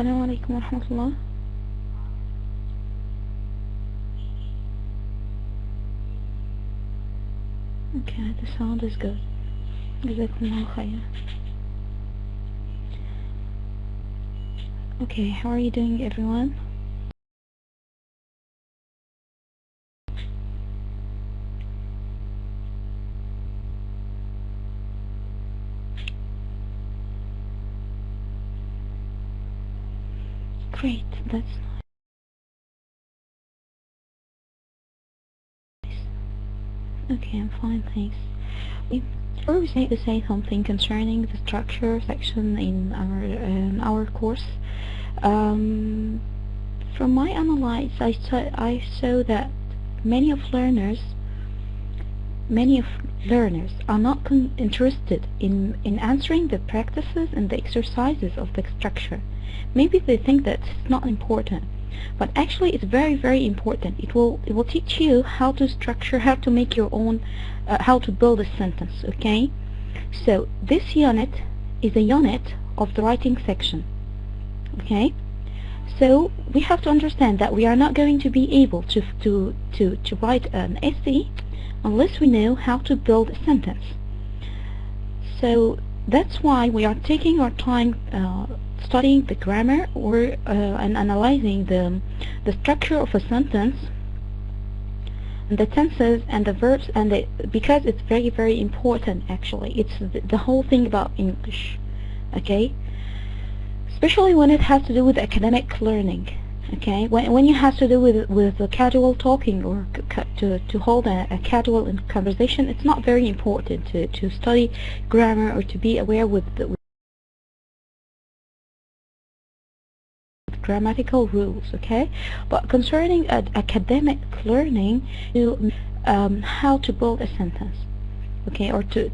السلام عليكم ورحمة الله. Okay, the sound is good. جزاكم الله خير. Okay, how are you doing, everyone? Great, that's nice. Okay, I'm fine, thanks. Before we say something concerning the structure section in our course, from my analysis, I saw that many of learners are not interested in answering the practices and the exercises of the structure. Maybe they think that it's not important, but actually it's very, very important. It will teach you how to structure, how to make your own, how to build a sentence. Okay, so this unit is a unit of the writing section. Okay, so we have to understand that we are not going to be able to write an essay unless we know how to build a sentence. So that's why we are taking our time studying the grammar and analyzing the structure of a sentence and the tenses and the verbs, and because it's very, very important. Actually, it's the whole thing about English. Okay, especially when it has to do with academic learning. Okay, when you have to do with the casual talking or to hold a casual conversation, it's not very important to study grammar or to be aware with grammatical rules. Okay, but concerning academic learning, how to build a sentence. Okay, or to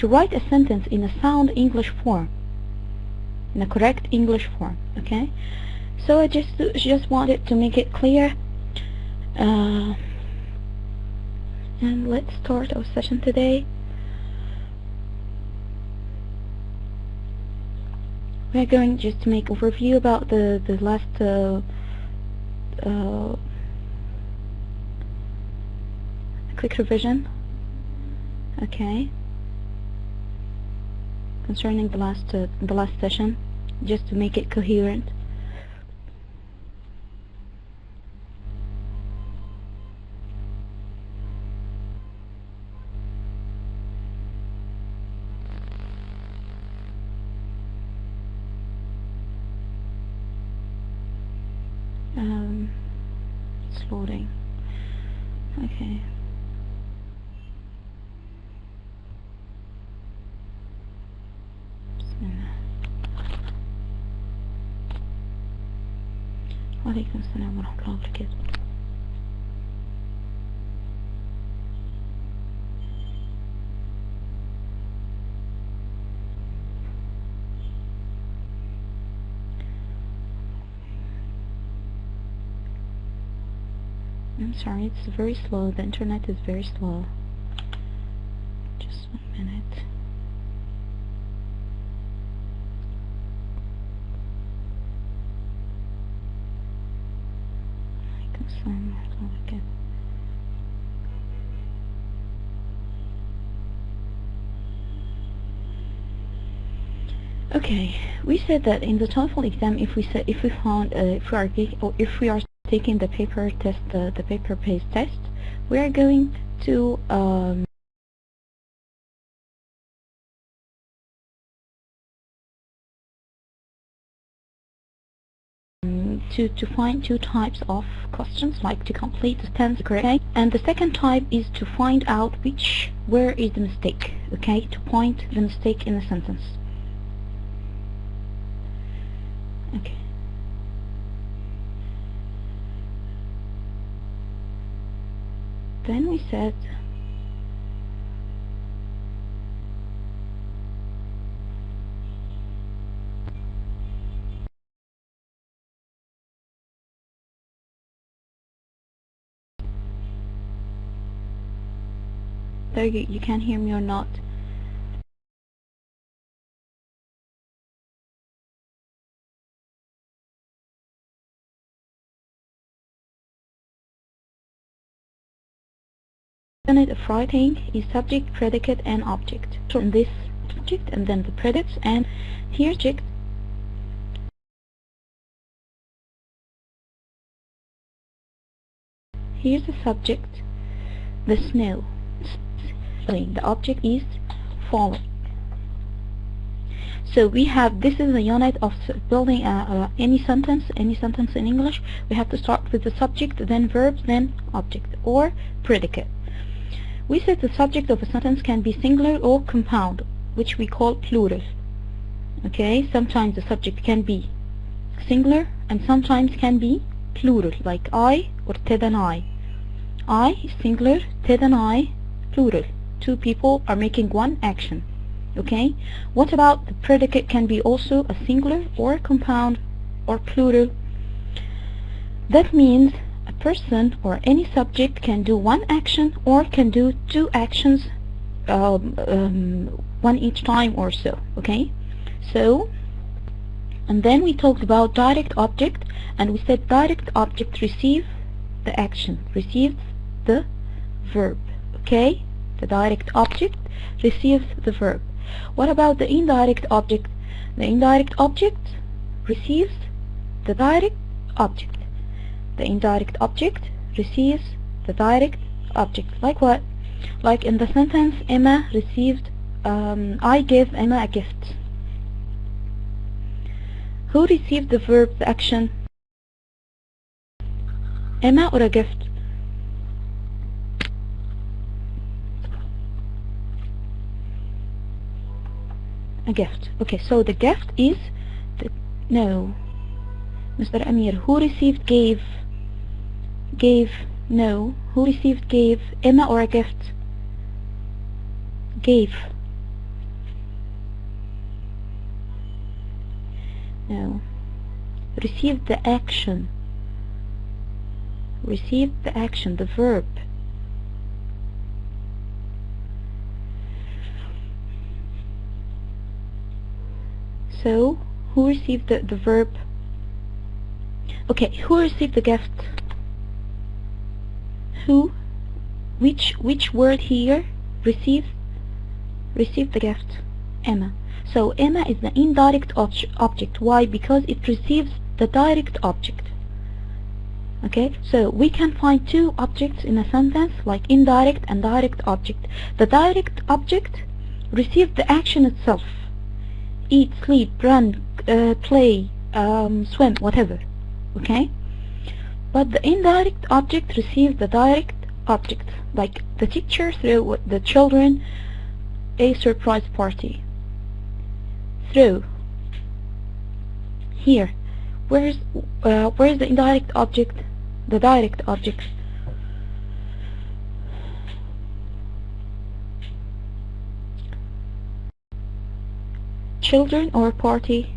write a sentence in a sound English form, in a correct English form. Okay, so I just wanted to make it clear, and let's start our session today. We're going just to make overview about the last quick revision. Okay, concerning the last session, just to make it coherent. It's loading. Okay. وعليكم السلام ورحمة الله وبركاته. I'm sorry, it's very slow. The internet is very slow. Just 1 minute. Okay, we said that in the Toefl exam, if we are taking the paper test, the paper-based test, we are going to find two types of questions, like to complete the tense correctly, and the second type is to find out where is the mistake. Okay, to point the mistake in the sentence. Okay. Then we said there you can hear me or not? unit of writing is subject, predicate, and object. So in this subject and then the predicates, and here object. Here's the subject, the snow. The object is falling. So we have, this is the unit of building any sentence in English. We have to start with the subject, then verb, then object or predicate. We said the subject of a sentence can be singular or compound, which we call plural. Okay, sometimes the subject can be singular and sometimes can be plural, like I or Ted and I. I singular, Ted and I plural. Two people are making one action. Okay, what about the predicate? Can be also a singular or compound or plural. That means a person or any subject can do one action or can do two actions, one each time or so. Okay, so and then we talked about direct object, and we said direct object receives the action, receives the verb. Okay, the direct object receives the verb. What about the indirect object? The indirect object receives the direct object. The indirect object receives the direct object. Like what? Like in the sentence, Emma received, I gave Emma a gift. Who received the verb, the action? Emma or a gift? A gift. Okay, so the gift is no. Mr. Amir, who received gave? Gave, no. Who received gave? Emma or a gift? Gave. No. Received the action. Received the action, the verb. So, who received the verb? Okay, who received the gift? Who? Which word here receives the gift? Emma. So Emma is the indirect object. Why? Because it receives the direct object. Okay, so we can find two objects in a sentence, like indirect and direct object. The direct object receives the action itself. Eat, sleep, run, play, swim, whatever. Okay? But the indirect object receives the direct object, like the teacher threw the children a surprise party. Throw. Here, where's the indirect object? The direct object. Children or party?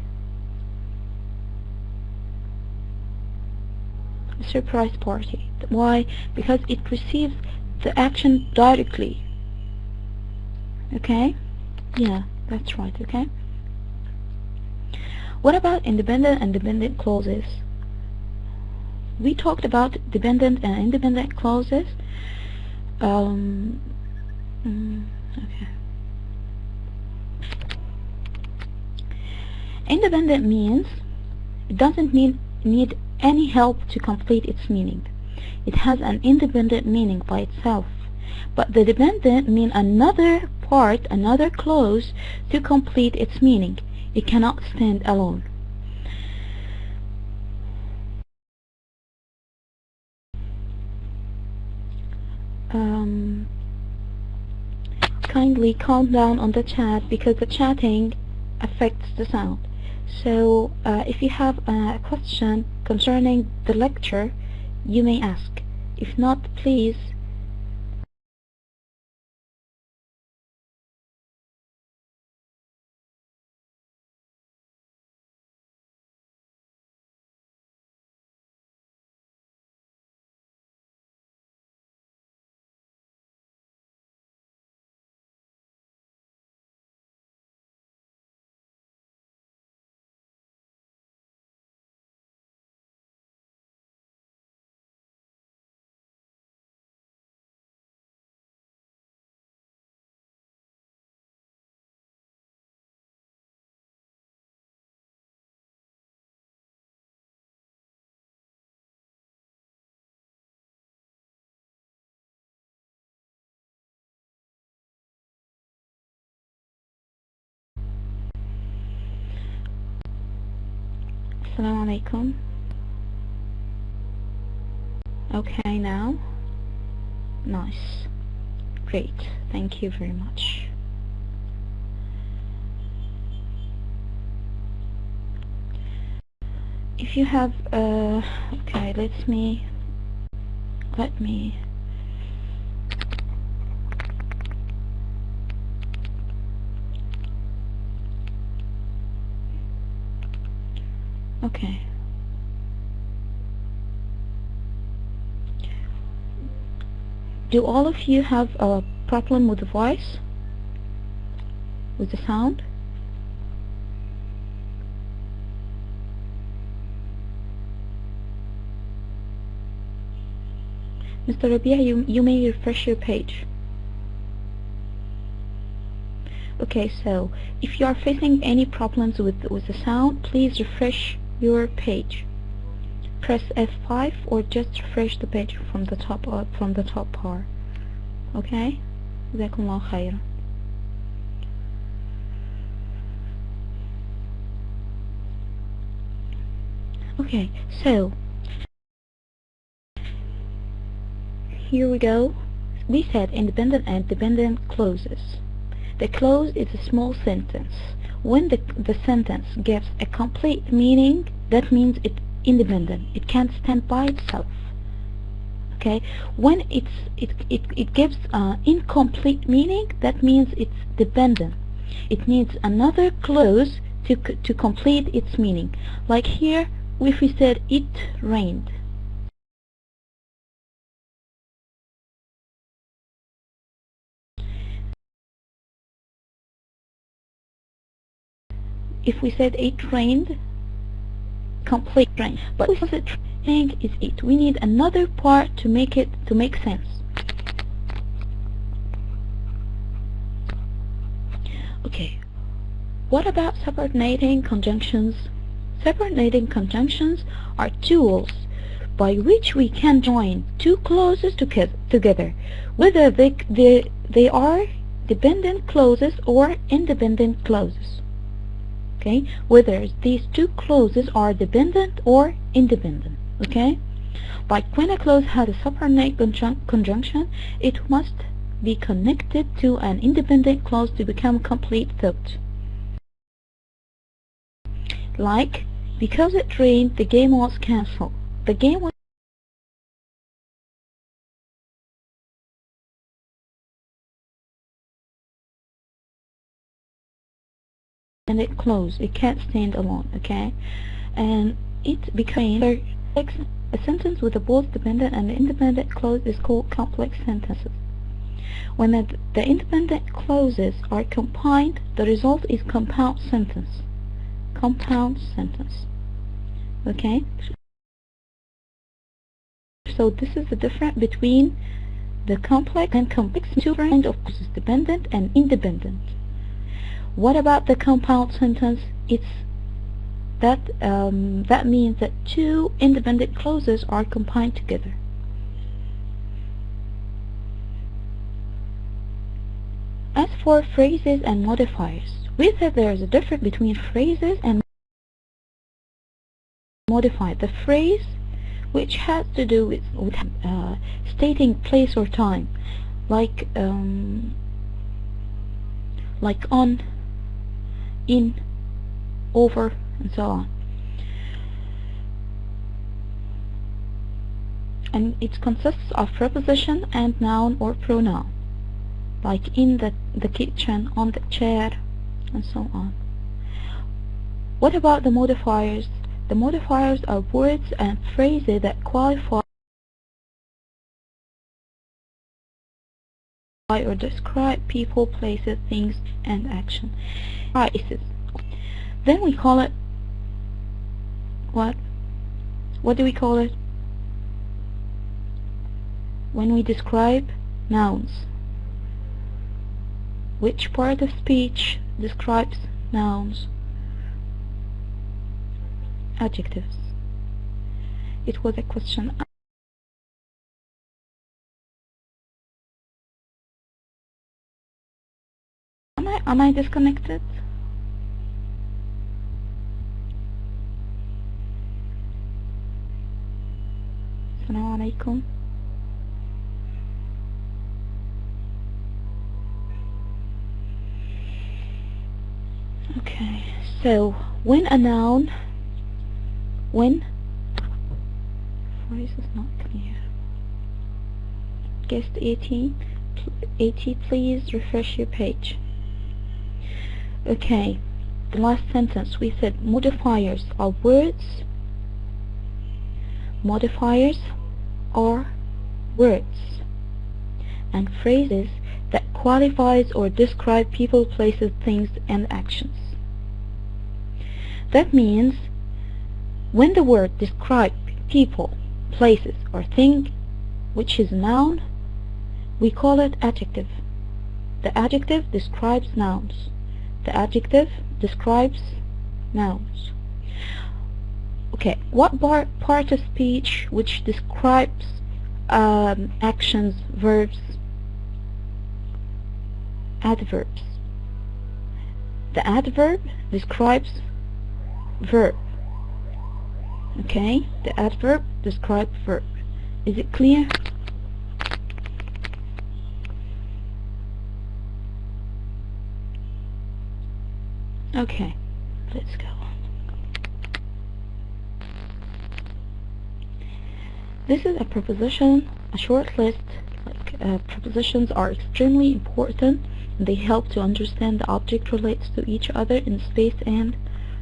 Surprise party. Why? Because it receives the action directly. Okay? Yeah, that's right, okay? What about independent and dependent clauses? We talked about dependent and independent clauses. Okay. Independent means it doesn't need any help to complete its meaning. It has an independent meaning by itself. But the dependent means another part, another clause to complete its meaning. It cannot stand alone. Kindly calm down on the chat because the chatting affects the sound. So if you have a question concerning the lecture, you may ask. If not, please Assalamu alaikum. Okay, now. Nice. Great. Thank you very much. If you have, okay, let me, okay. Do all of you have a problem with the voice? With the sound? Mr. Rabia, you may refresh your page. Okay, so if you are facing any problems with the sound, please refresh your page. Press F5 or just refresh the page from the top up, from the top part. Okay? جزاكم الله خيرا. Okay, so here we go. We said independent and dependent clauses. The clause is a small sentence. When the sentence gives a complete meaning, that means it's independent. It can't stand by itself. Okay? When it gives incomplete meaning, that means it's dependent. It needs another clause to complete its meaning. Like here, if we said it rained. If we said it rained, complete rain. But if the thing is it, we need another part to make sense. Okay. What about subordinating conjunctions? Subordinating conjunctions are tools by which we can join two clauses together, whether they are dependent clauses or independent clauses. Okay, whether these two clauses are dependent or independent. Okay, like when a clause has a subordinate conjunction, it must be connected to an independent clause to become complete thought. Like, because it rained, the game was cancelled. The game was and it closed. It can't stand alone. Okay, and it became a sentence with a both dependent and independent clause is called complex sentences. When the independent clauses are combined, the result is compound sentence. Compound sentence. Okay, so this is the difference between the complex and complex two kinds of clauses, dependent and independent. What about the compound sentence? It's that means that two independent clauses are combined together. As for phrases and modifiers, we said there is a difference between phrases and modifiers. The phrase, which has to do with stating place or time, like on, in, over, and so on. And it consists of preposition and noun or pronoun, like in the kitchen, on the chair, and so on. What about the modifiers? The modifiers are words and phrases that qualify or describe people, places, things, and action. Prices. Then we call it what? What do we call it? When we describe nouns. Which part of speech describes nouns? Adjectives. It was a question. Am I disconnected? Assalamu alaikum. Okay, so when a noun, when voice is not clear. Guest 80, please refresh your page. Okay, the last sentence we said modifiers are words. Modifiers are words and phrases that qualifies or describe people, places, things, and actions. That means when the word describes people, places, or thing, which is a noun, we call it adjective. The adjective describes nouns. The adjective describes nouns. Okay, what part of speech which describes actions, verbs, adverbs? The adverb describes verb. Okay, the adverb describes verb. Is it clear? Okay, let's go on. This is a proposition, a short list. Propositions are extremely important. They help to understand the object relates to each other in space and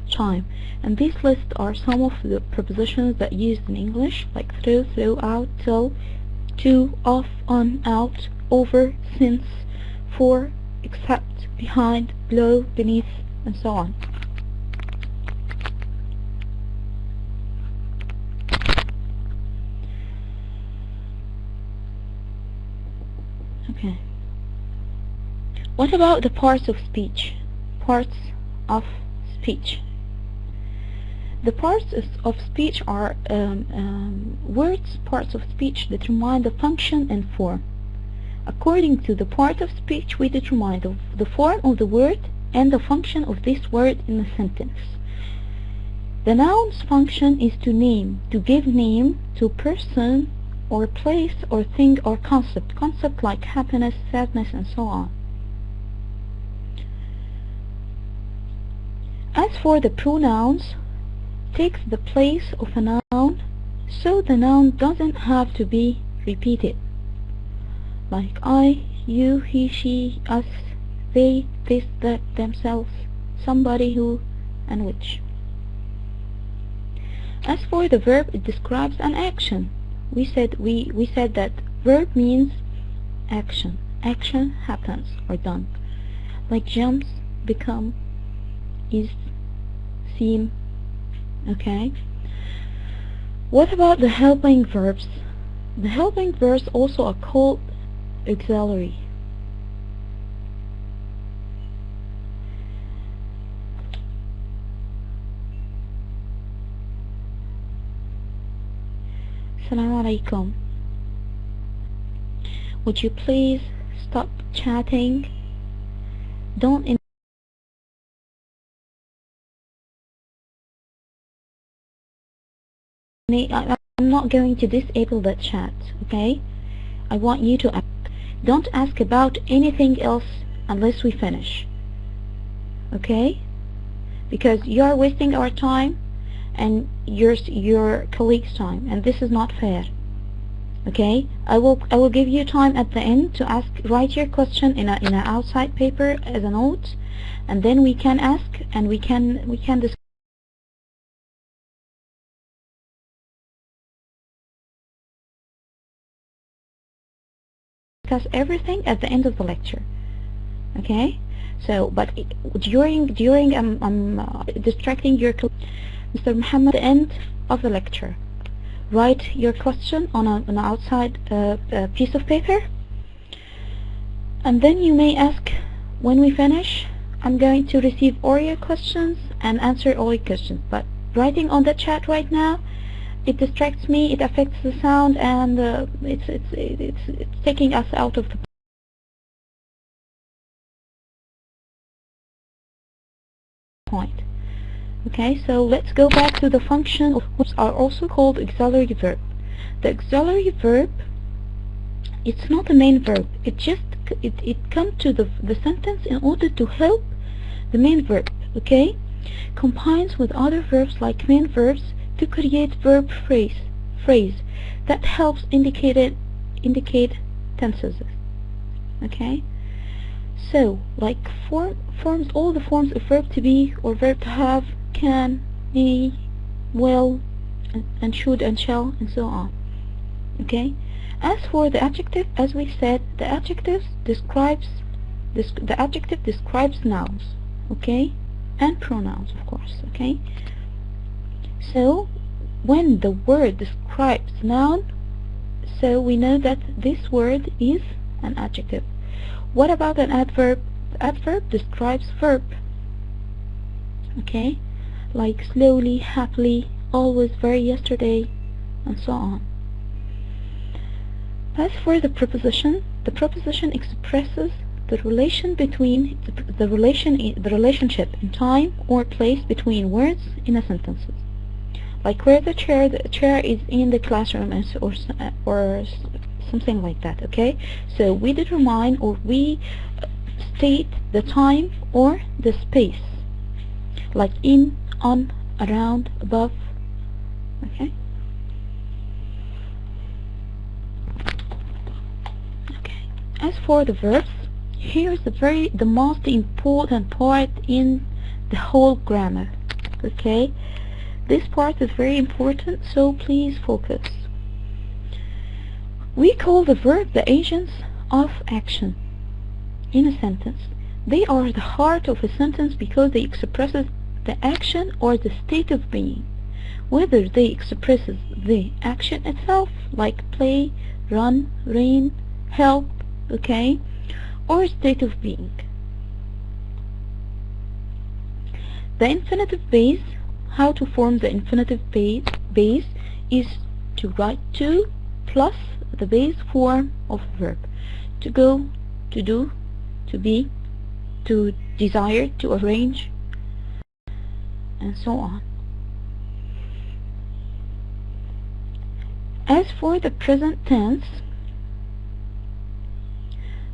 time. And these lists are some of the prepositions that used in English, like through, throughout, till, to, off, on, out, over, since, for, except, behind, below, beneath, and so on. Okay. What about the parts of speech? Parts of speech. The parts of speech are words. Parts of speech determine the function and form. According to the part of speech, we determine the form of the word and the function of this word in a sentence. The noun's function is to name, to give name to person or place or thing or concept. Concept like happiness, sadness, and so on. As for the pronouns, takes the place of a noun, so the noun doesn't have to be repeated. Like I, you, he, she, us, they, this, that, themselves, somebody, who, and which. As for the verb, it describes an action. We said that verb means action. Action happens or done. Like jumps, become, is, seem. Okay. What about the helping verbs? The helping verbs also are called auxiliary. Assalamu alaikum. Would you please stop chatting? Don't I'm not going to disable that chat, okay? I want you to don't ask about anything else unless we finish, okay? Because you are wasting our time and your colleagues' time, and this is not fair. Okay, I will give you time at the end to write your question in a outside paper as a note, and then we can ask and we can discuss everything at the end of the lecture. Okay, so but during I'm distracting your Mr. Muhammad at the end of the lecture. Write your question on an outside piece of paper, and then you may ask when we finish. I'm going to receive all your questions and answer all your questions, but writing on the chat right now, it distracts me, it affects the sound, and it's taking us out of the point. Okay, so let's go back to the function of which are also called auxiliary verb. The auxiliary verb, it's not the main verb. It comes to the sentence in order to help the main verb, okay? Combines with other verbs like main verbs to create verb phrase that helps indicate tenses, okay? So, like forms, all the forms of verb to be or verb to have, can, may, will, and should and shall, and so on, okay? As for the adjective, as we said, the adjective describes nouns, okay, and pronouns, of course, okay? So when the word describes noun, so we know that this word is an adjective. What about an adverb? The adverb describes verb, okay, like slowly, happily, always, very, yesterday, and so on. As for the preposition expresses the relation between the relationship in time or place between words in a sentence. Like where the chair is in the classroom, or something like that, okay? So we determine, or we state the time or the space, like in, on, around, above, okay? As for the verbs, here is the most important part in the whole grammar, okay? This part is very important, so please focus. We call the verb the agents of action in a sentence. They are the heart of a sentence because they express the action or the state of being, whether they express the action itself, like play, run, rain, help, okay, or state of being. The infinitive base, how to form the infinitive base is to write to plus the base form of verb. To go, to do, to be, to desire, to arrange, and so on. As for the present tense,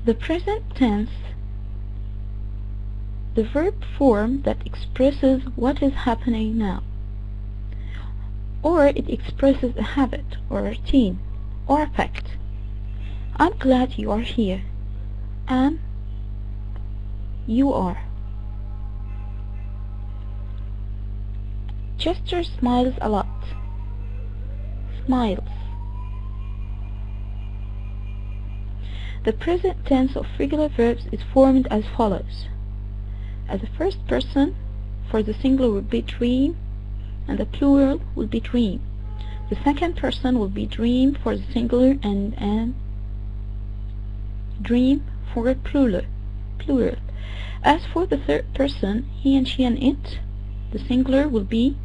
the verb form that expresses what is happening now, or it expresses a habit or a routine or a fact. I'm glad you are here, and you are. Chester smiles a lot. Smiles. The present tense of regular verbs is formed as follows. As the first person, for the singular will be dream, and the plural will be dream. The second person will be dream for the singular, and dream for plural. As for the third person, he and she and it, the singular will be,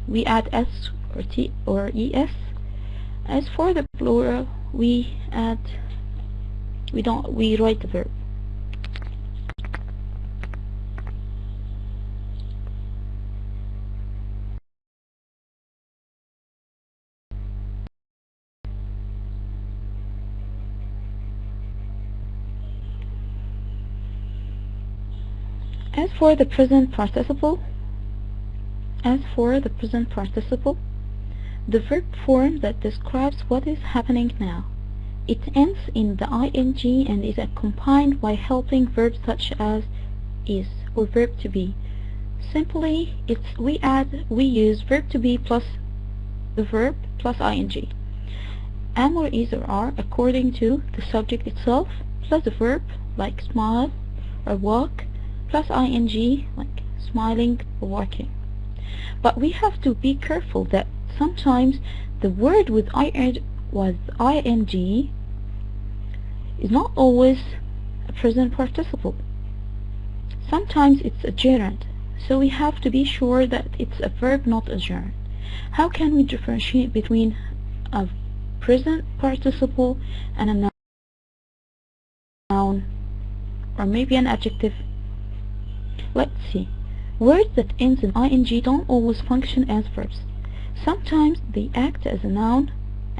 we add s or t or es. As for the plural, we write the verb. As for the present participle, the verb form that describes what is happening now. It ends in the ing and is accompanied by helping verbs such as is or verb to be. Simply, we use verb to be plus the verb plus ing. Am or is or are according to the subject itself, plus the verb like smile or walk, plus ing like smiling or walking. But we have to be careful that sometimes the word with ing is not always a present participle. Sometimes it's a gerund, so we have to be sure that it's a verb, not a gerund. How can we differentiate between a present participle and a noun, or maybe an adjective? Let's see. Words that ends in ing don't always function as verbs. Sometimes they act as a noun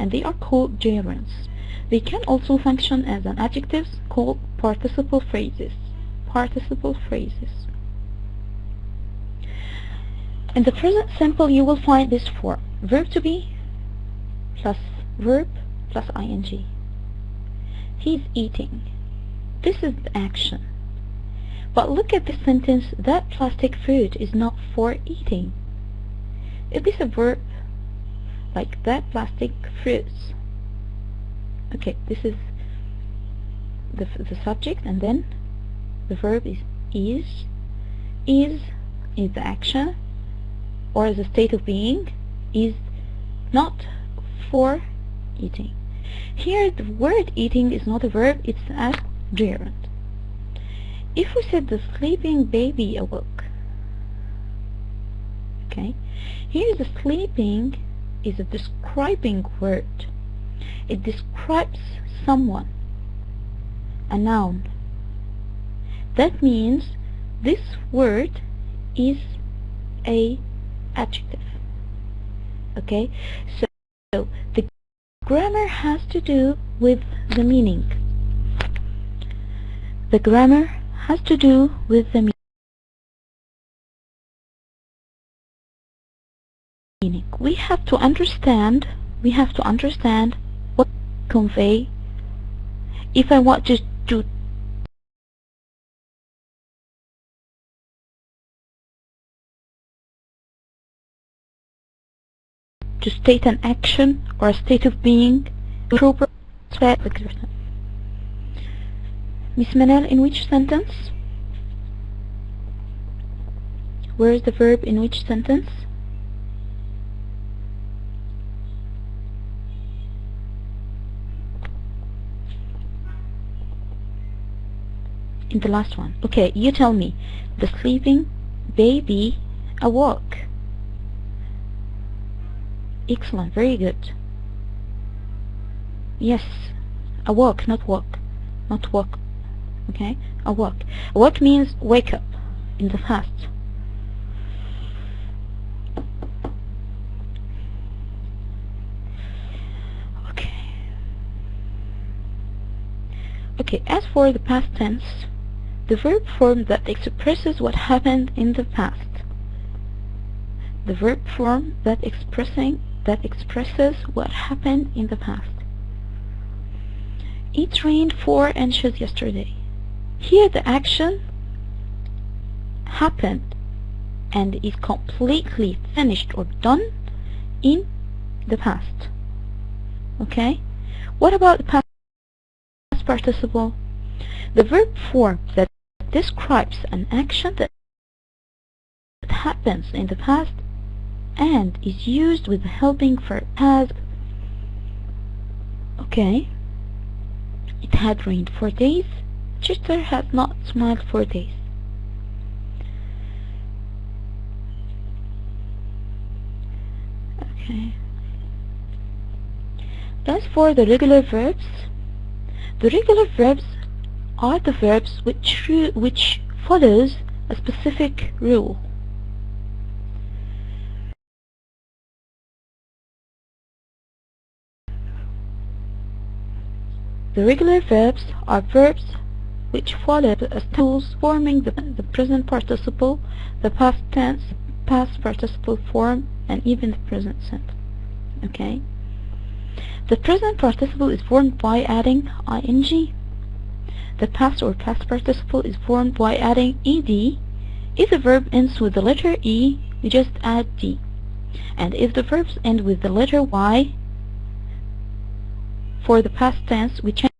and they are called gerunds. They can also function as an adjectives called participle phrases. Participle phrases. In the present simple, you will find this form: verb to be plus verb plus ing. He's eating. This is the action. But look at this sentence: that plastic fruit is not for eating. Is this a verb? Like that plastic fruits. Okay, this is the subject, and then the verb is the action, or is a state of being, is not for eating. Here the word eating is not a verb, it's a gerund. If we said the sleeping baby awoke, okay, here the sleeping is a describing word. It describes someone, a noun. That means this word is a adjective. Okay, so the grammar has to do with the meaning. The grammar has to do with the meaning. We have to understand what convey. If I want to state an action or a state of being, proper. Miss Manal, in which sentence? Where is the verb in which sentence? In the last one. Okay, you tell me. The sleeping baby awoke. Excellent, very good. Yes, awoke, not woke. Not woke. Okay, awoke. Awoke means wake up in the past. Okay, as for the past tense, the verb form that expresses what happened in the past. The verb form that expresses what happened in the past. It rained 4 inches yesterday. Here the action happened and is completely finished or done in the past. Okay? What about the past participle? The verb form that describes an action that happens in the past and is used with the helping verb has. Okay, it had rained 4 days. Chester had not smiled 4 days. Okay. As for the regular verbs, the regular verbs are the verbs which follows a specific rule. The regular verbs are verbs which follow as rules forming the present participle, the past tense, past participle form, and even the present simple. Okay? The present participle is formed by adding ing. The past or past participle is formed by adding ed. If the verb ends with the letter e, we just add d. And if the verbs end with the letter y, for the past tense, we change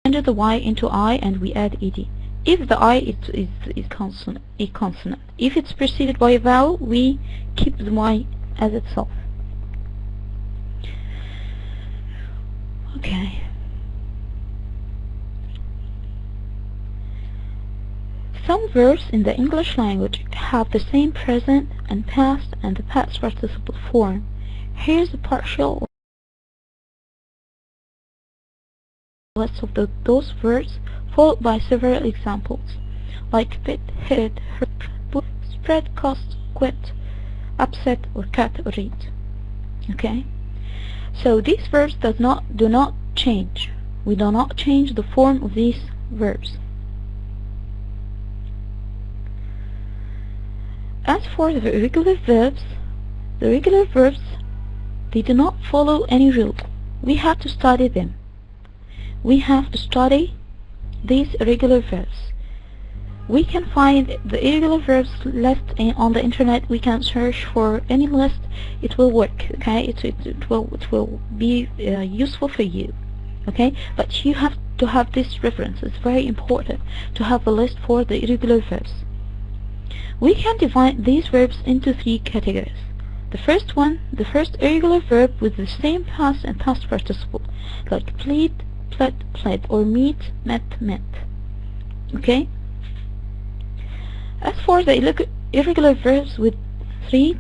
the y into I and we add ed. If the I is consonant, a consonant. If it's preceded by a vowel, we keep the y as itself. Okay. Some verbs in the English language have the same present and past and the past participle form. Here's a partial list of those verbs, followed by several examples, like bit, hit, hurt, spread, cost, quit, upset, or cut, or read. Okay, so these verbs do not change. We do not change the form of these verbs. As for the irregular verbs, they do not follow any rule. We have to study them. We have to study these irregular verbs. We can find the irregular verbs list on the internet. We can search for any list. It will work. Okay, it will be useful for you. Okay, but you have to have this reference. It's very important to have a list for the irregular verbs. We can divide these verbs into three categories. The first irregular verb with the same past and past participle, like plead, pled, pled, or meet, met, met. Okay? As for the irregular verbs with three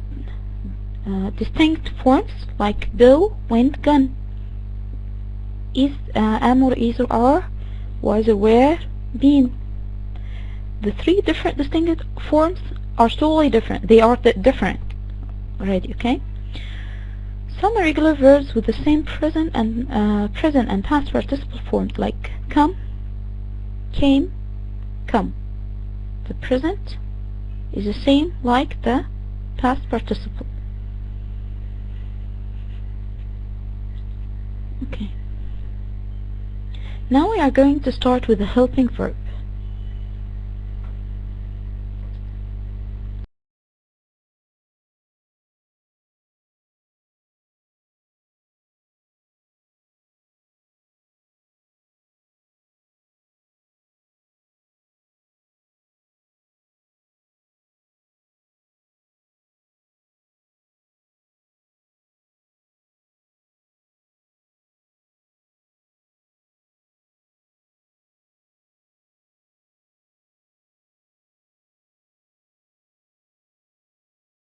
distinct forms, like go, went, gone, is, am or is or are, was or were, been. The three different distinct forms are totally different. They are different already, okay? Some irregular verbs with the same present and past participle forms, like come, came, come. The present is the same like the past participle. Okay. Now we are going to start with the helping verb.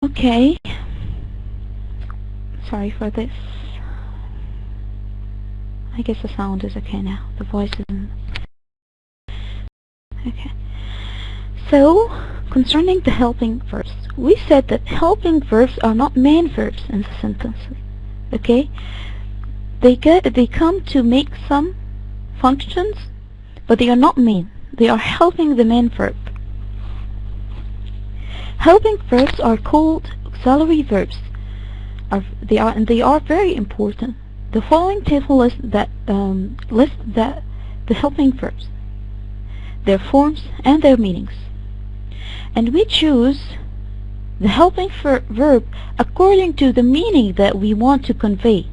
Okay, sorry for this. I guess the sound is okay now. The voice isn't. Okay. So, concerning the helping verbs, we said that helping verbs are not main verbs in the sentences. Okay? They come to make some functions, but they are not main. They are helping the main verb. Helping verbs are called auxiliary verbs. They are very important. The following table lists the helping verbs, their forms and their meanings. And we choose the helping verb according to the meaning that we want to convey.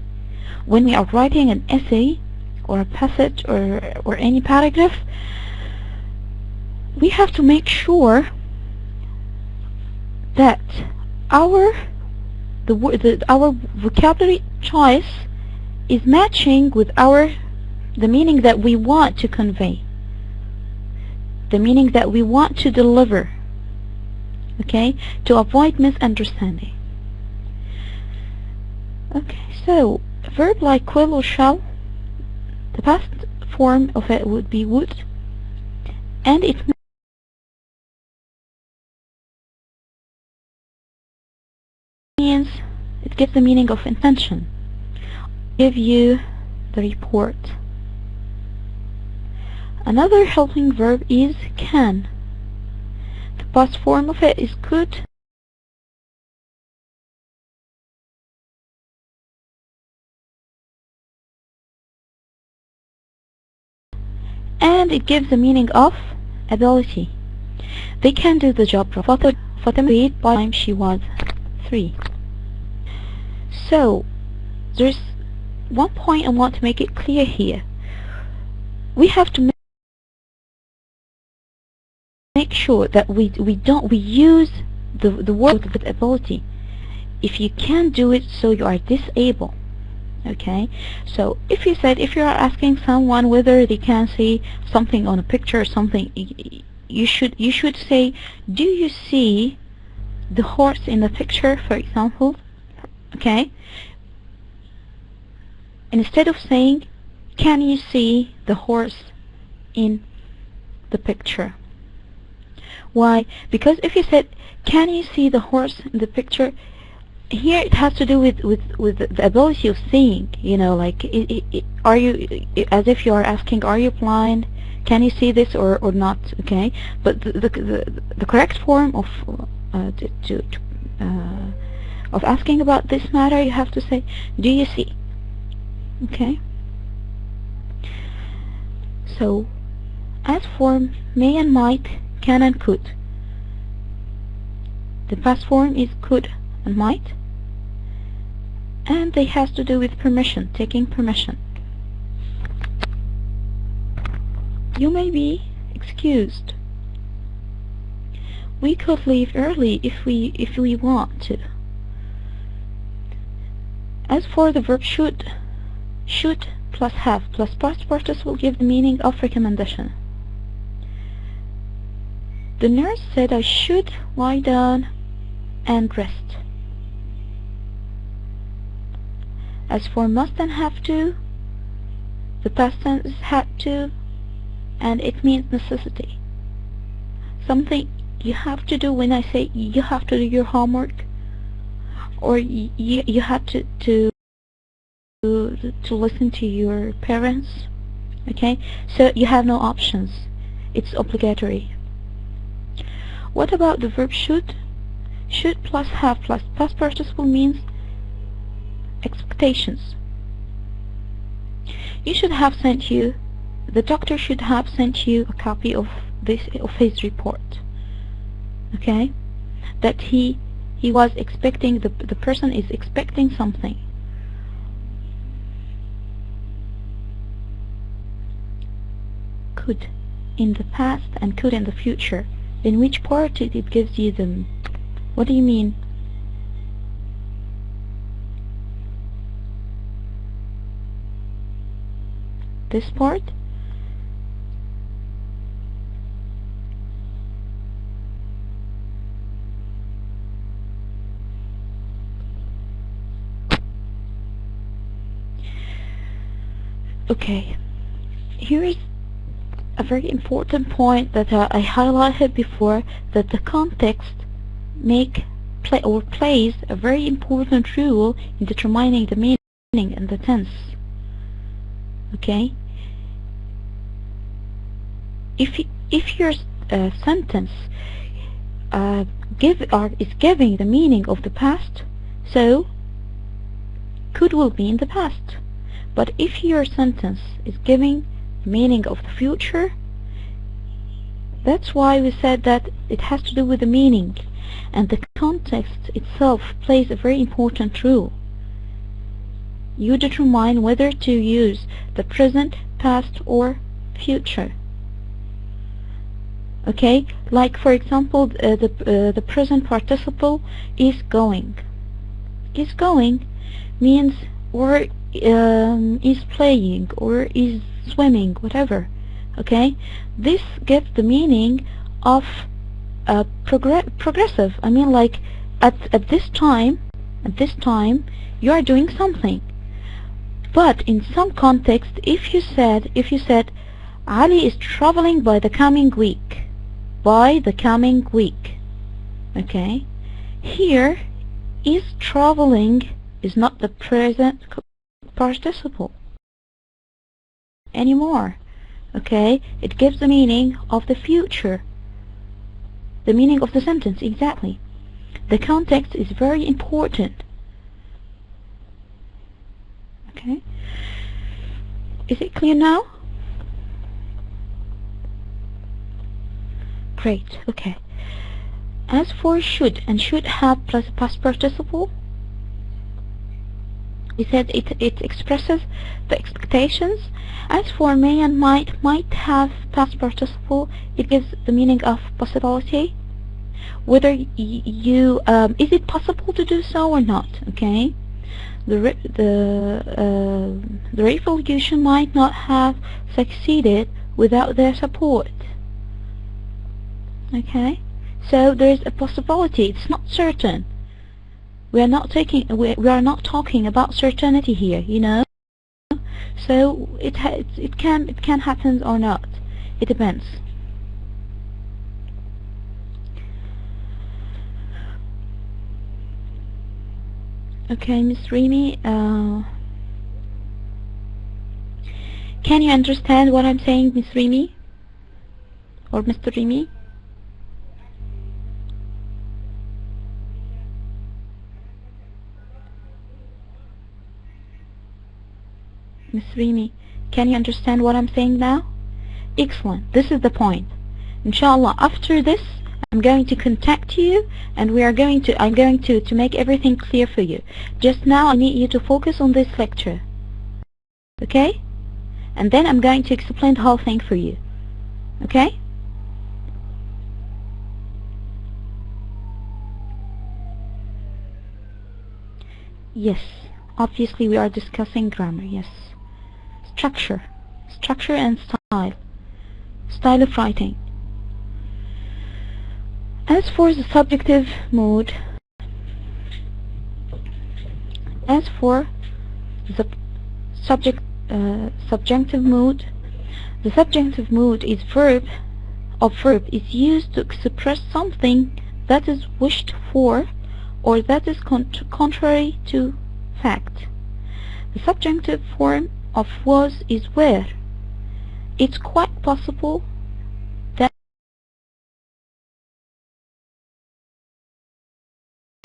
When we are writing an essay or a passage or any paragraph, we have to make sure that our vocabulary choice is matching with the meaning that we want to convey, the meaning that we want to deliver, okay, to avoid misunderstanding. Okay, so a verb like will or shall, the past form of it would be would, and it means, it gives the meaning of intention. Give you the report. Another helping verb is can. The past form of it is could. And it gives the meaning of ability. They can do the job. Fatima read by the time she was 3. So, there's one point I want to make it clear here. We have to make sure that we use the word with ability. If you can't do it, so you are disabled. Okay, so if you are asking someone whether they can see something on a picture or something, you should say, do you see the horse in the picture, for example? Okay, instead of saying, can you see the horse in the picture? Why? Because if you said, can you see the horse in the picture, here it has to do with the ability of seeing, you know, like are you, as if you are asking, are you blind, can you see this or not, okay? But the correct form of of asking about this matter, you have to say, do you see? Okay, so as for may and might, can and could, the past form is could and might, and they has to do with permission, taking permission. You may be excused. We could leave early if we want to. As for the verb should plus have plus past participle give the meaning of recommendation. The nurse said I should lie down and rest. As for must and have to, the past tense is had to, and it means necessity. Something you have to do. When I say you have to do your homework, or you have to listen to your parents, okay? So you have no options. It's obligatory. What about the verb should? Should plus have plus past participle means expectations. You should have sent you, the doctor should have sent you a copy of his report, okay? That he was expecting, the person is expecting something. Could in the past and could in the future. In which part it gives you them? What do you mean? This part? Okay, here is a very important point that I highlighted before, that the context plays a very important role in determining the meaning and the tense. Okay, if your sentence is giving the meaning of the past, so could will be in the past. But if your sentence is giving the meaning of the future, that's why we said that it has to do with the meaning, and the context itself plays a very important role. You determine whether to use the present, past, or future. Okay, like for example, the present participle is going. Is going means or is playing or is swimming, whatever. Okay, this gives the meaning of progressive. I mean, like at this time you are doing something. But in some context, if you said Ali is traveling by the coming week, okay, here is traveling is not the present participle anymore. Okay, it gives the meaning of the future, the meaning of the sentence exactly. The context is very important. Okay, is it clear now? Great. Okay, as for should and should have plus past participle, we said it expresses the expectations. As for may and might have past participle, it gives the meaning of possibility. Whether you is it possible to do so or not? Okay, the revolution might not have succeeded without their support. Okay, so there is a possibility. It's not certain. We are not talking about certainty here, you know. So it can happen or not. It depends. Okay, Miss Remy, can you understand what I'm saying, Miss Remy? Or Mr. Remy? Miss Remy, can you understand what I'm saying now? Excellent. This is the point. Inshallah, after this, I'm going to contact you, and I'm going to make everything clear for you. Just now, I need you to focus on this lecture. Okay? And then I'm going to explain the whole thing for you. Okay? Yes. Obviously, we are discussing grammar. Yes. Structure and style of writing. As for the subjective mood, subjunctive mood, the subjunctive mood is verb is used to express something that is wished for or that is contrary to fact. The subjunctive form of was is where. It's quite possible that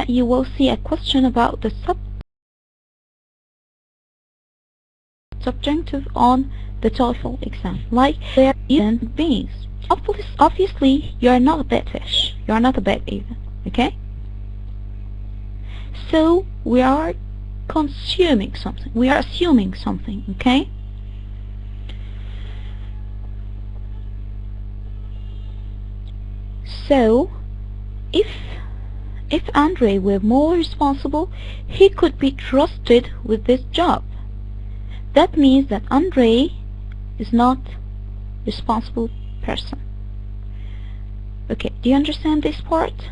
you will see a question about the subjunctive on the Toefl exam, like they're human beings. Obviously, you are not a bad fish. You are not a bad even. Okay? So we are consuming something. We are assuming something. Okay? So, if Andre were more responsible, he could be trusted with this job. That means that Andre is not a responsible person. Okay, do you understand this part?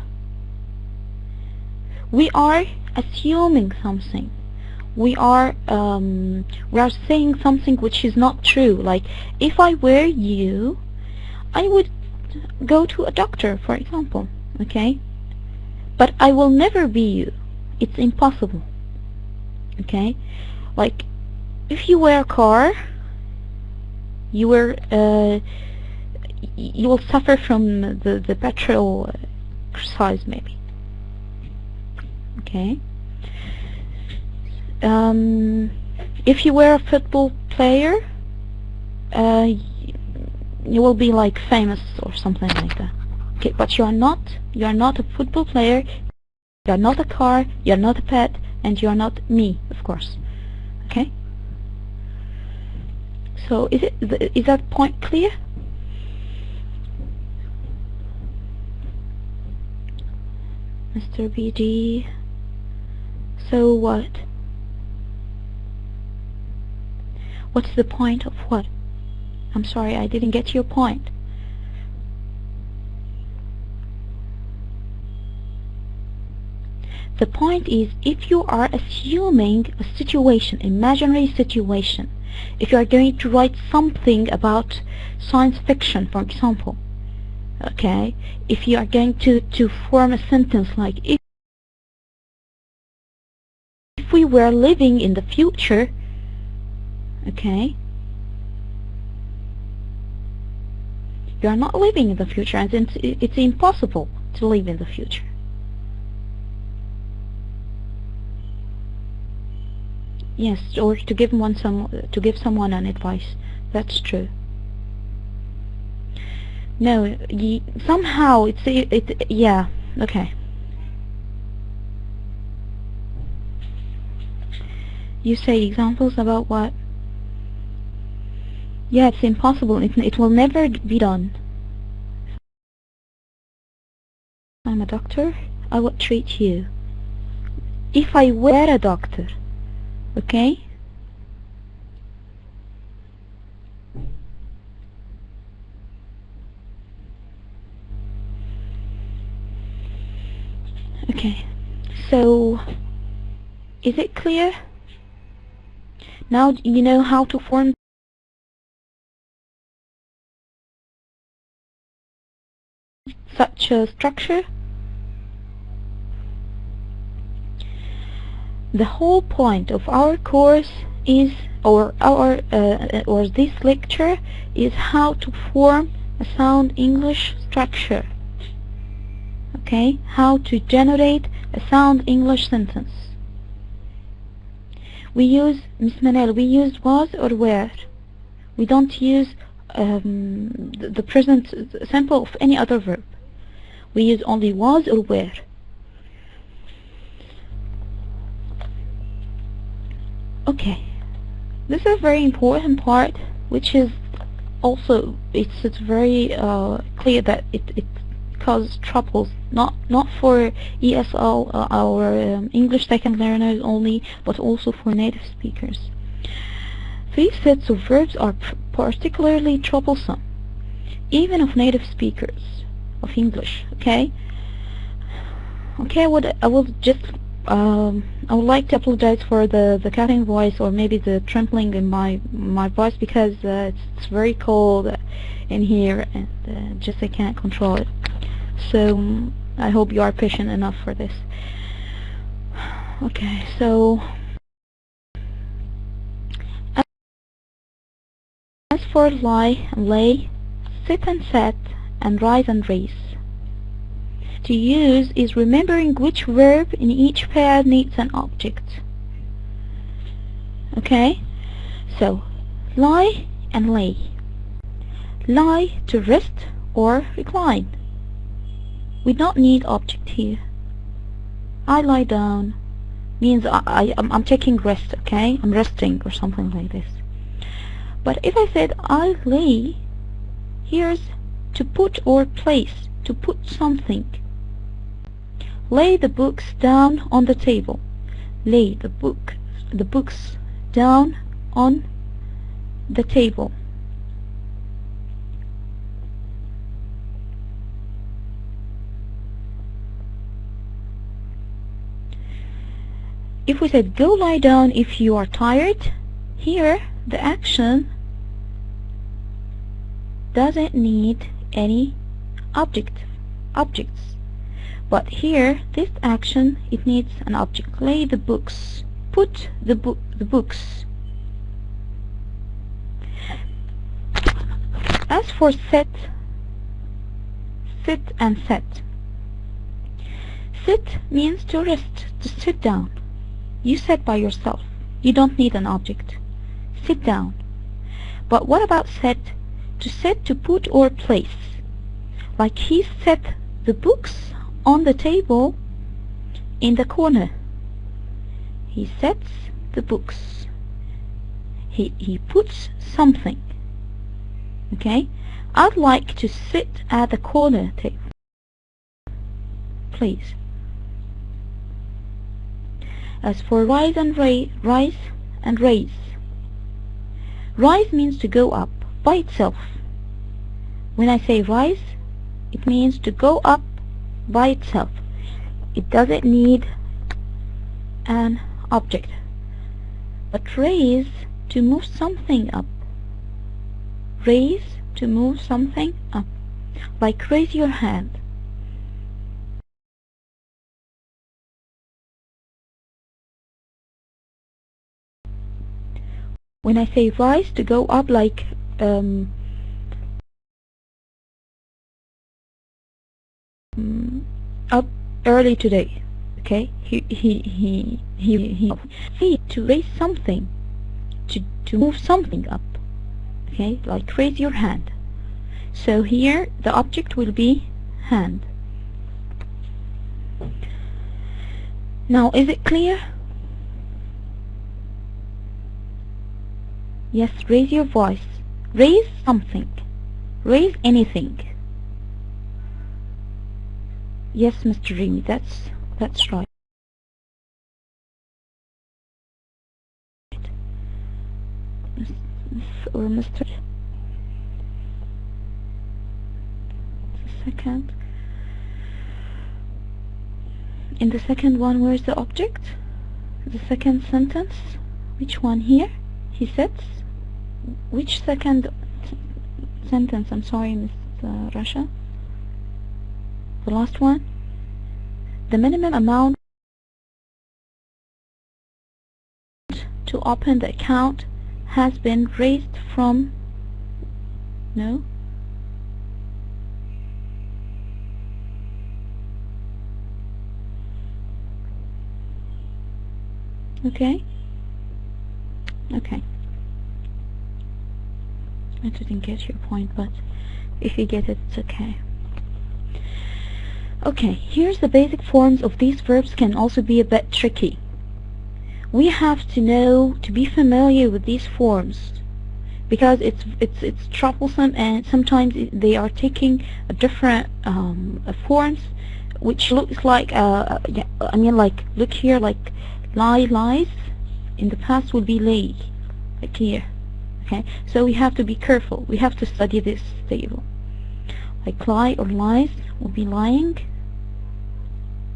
We are assuming something. We are saying something which is not true. Like, if I were you, I would go to a doctor, for example. Okay? But I will never be you. It's impossible. Okay? Like, if you were a car, you will suffer from the petrol exercise, maybe. Okay? If you were a football player, you will be like famous or something like that. Okay, but you are not a football player, you are not a car, you are not a pet, and you are not me, of course. Okay? So is that point clear? Mr. BD, so what? What's the point of what? I'm sorry, I didn't get your point. The point is, if you are assuming a situation, imaginary situation, if you are going to write something about science fiction, for example, okay, if you are going to form a sentence like, if we were living in the future, okay, you are not living in the future, and it's impossible to live in the future. Yes, or to give someone an advice. That's true. No, somehow yeah, okay. You say examples about what? Yeah, it's impossible. It will never be done. I'm a doctor, I would treat you. If I were a doctor, okay? Okay, so is it clear? Now you know how to form such a structure? the whole point of our course is, or this lecture is how to form a sound English structure. Okay, how to generate a sound English sentence. We use, Miss Manel, we use was or were. We don't use the present simple of any other verb. We use only was or were. Okay, this is a very important part, which is also, it's very clear that it causes troubles, not for ESL our English second learners only, but also for native speakers. These sets of verbs are particularly troublesome, even of native speakers of English. Okay. I would like to apologize for the cutting voice, or maybe the trembling in my voice, because it's very cold in here, and just I can't control it. So I hope you are patient enough for this. Okay, so as for lie and lay, sit and sat, and rise and raise, to use is remembering which verb in each pair needs an object. Okay, so lie and lay. Lie, to rest or recline. We don't need object here. I lie down means I'm taking rest, okay? I'm resting or something like this. But if I said I lay, here's to put or place, to put something. Lay the books down on the table. Lay the books down on the table. If we said go lie down if you are tired, here the action doesn't need any objects. But here, this action, it needs an object. Lay the books. Put the books. As for sit and set. Sit means to rest, to sit down. You sit by yourself. You don't need an object. Sit down. But what about set? To set, to put or place. Like he set the books on the table in the corner. He sets the books. He puts something. Okay? I'd like to sit at the corner table. Please. As for rise and raise. Rise means to go up by itself. When I say rise, it means to go up by itself. It doesn't need an object. But raise, to move something up. Raise, to move something up. Like raise your hand. When I say rise, to go up, like up early today. Okay, he to raise something, to move something up. Okay, like raise your hand. So here the object will be hand. Now, is it clear? Yes, raise your voice. Raise something. Raise anything. Yes, Mr. Remy, that's right. Or Mr. Second. In the second one, where's the object? The second sentence. Which one here? He sets. Which second sentence? I'm sorry, Miss Rasha. The last one. The minimum amount open the account has been raised from, no, okay, okay, I didn't get your point, but if you get it, it's okay. Okay, here's the basic forms of these verbs can also be a bit tricky. We have to know, to be familiar with these forms, because it's troublesome, and sometimes they are taking a different forms, which looks like yeah, I mean, like, look here, like lie, lies. In the past would be lay, like here. Okay, so we have to be careful. We have to study this table. Like lie or lies will be lying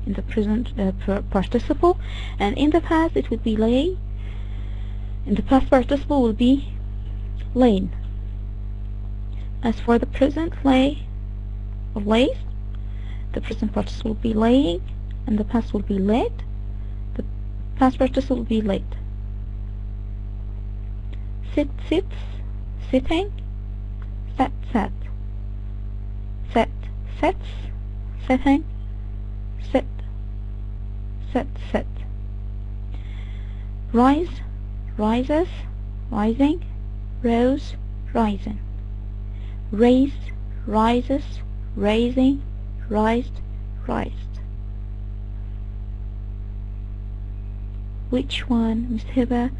in the present participle, and in the past it would be lay. In the past participle will be lain. As for the present lay or lays, the present participle will be laying, and the past will be laid. The past participle will be laid. Sit, sits, sitting. Sat, sat. Set, sets, setting. Sit, set, set. Rise, rises, rising. Rose, rising. Raise, rises, raising. Rised, rised. Which one, Miss Hiba?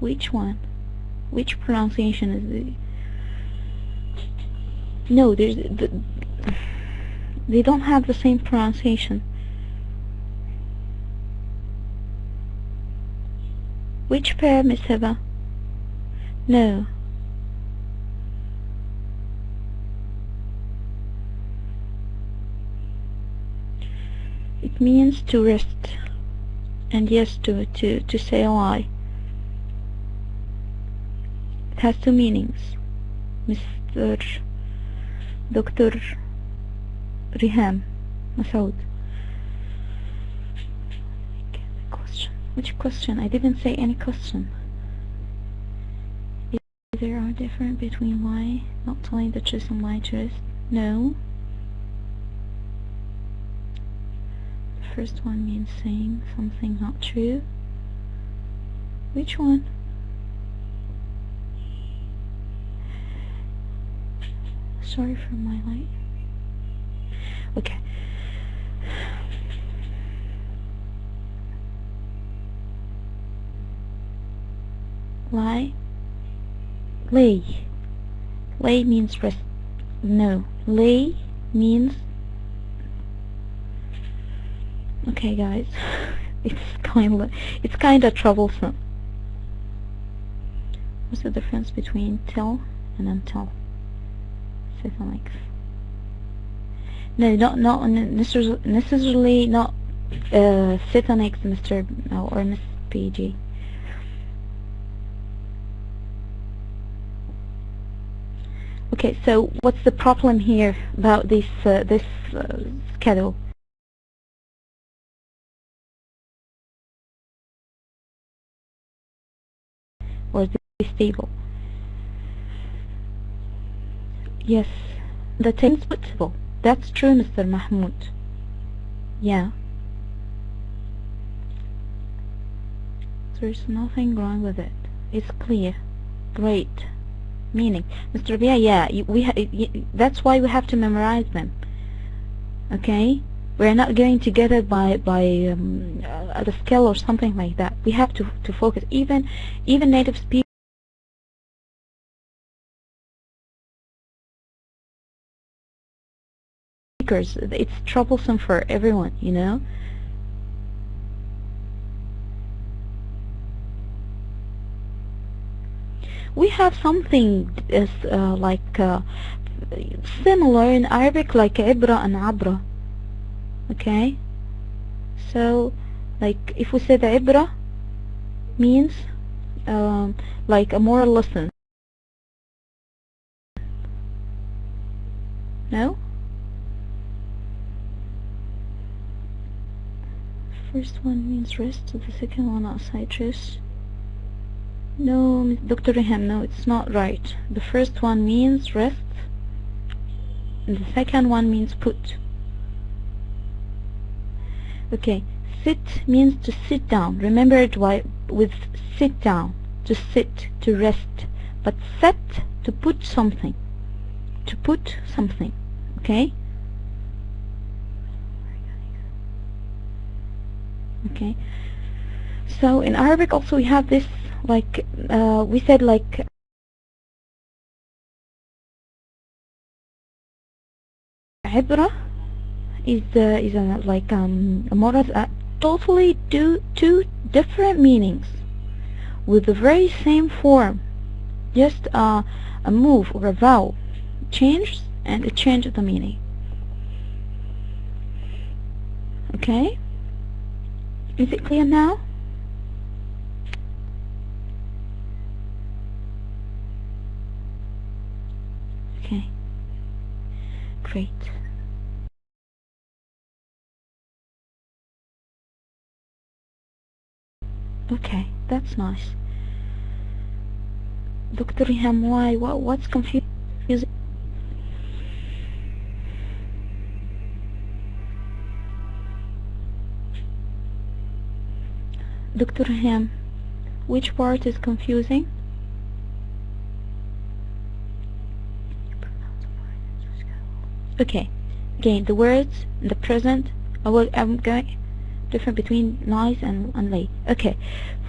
Which one? Which pronunciation is it? No, they don't have the same pronunciation. Which pair, Miss Hiba? No. It means to rest, and yes, to say a lie. It has two meanings. Mr. Dr. Riham Masoud. Question. Which question? I didn't say any question. Is there a difference between lie, not telling the truth, and lie to rest? No. The first one means saying something not true. Which one? Sorry for my light. Okay. Lie. Lay. Lay means rest. No. Lay means... Okay, guys. It's kinda troublesome. What's the difference between till and until? No, not necessarily not Cethanix, Mr. or Miss PG. Okay, so what's the problem here about this schedule? Or this table? Yes, the tense flexible. That's true, Mr. Mahmoud. Yeah. There's nothing wrong with it. It's clear. Great. Meaning, Mr. Bia, yeah, that's why we have to memorize them. Okay? We're not going to get it by at a skill or something like that. We have to focus. Even native speakers. It's troublesome for everyone, you know. We have something like similar in Arabic, like ibra and abra. Okay, so like if we said ibra means like a moral lesson. No? first one means rest, the second one outside rest. No, Dr. Reham, no, it's not right. The first one means rest, and the second one means put. Okay, sit means to sit down. Remember it with sit down, to sit, to rest. But set, to put something. To put something, okay? Okay, so in Arabic also we have this, like we said, like عبرة is like a مرض, totally two different meanings with the very same form, just a move or a vowel changes and it changes the meaning. Okay, is it clear now? Okay, great. Okay, that's nice. Dr. Riham, why? What's confusing? Dr. Riham, which part is confusing? Okay, again, the words in the present. I'm going difference between lies and lay. Okay,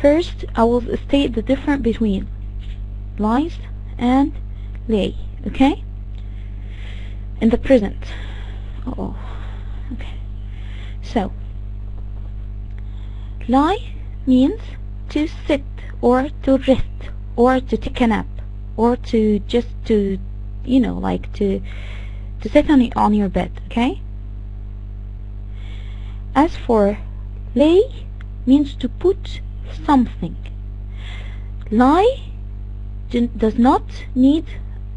first I will state the difference between lies and lay. Okay, in the present. Oh, okay. So, lie means to sit or to rest or to take a nap or to just to, you know, like to sit on your bed. Okay. As for lay, means to put something. Lie does not need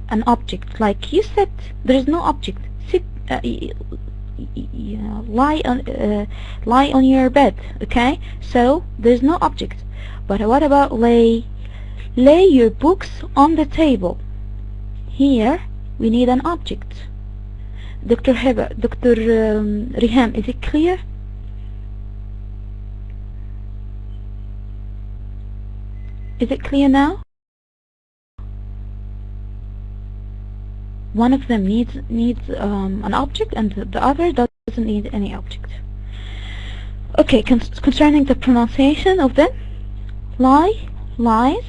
an object. Like you said, there is no object. Sit, lie on your bed. Okay, so there's no object. But what about lay? Lay your books on the table. Here we need an object. Dr. Riham, is it clear? Is it clear now? One of them needs an object and the other doesn't need any object. Okay, concerning the pronunciation of them, lie, lies,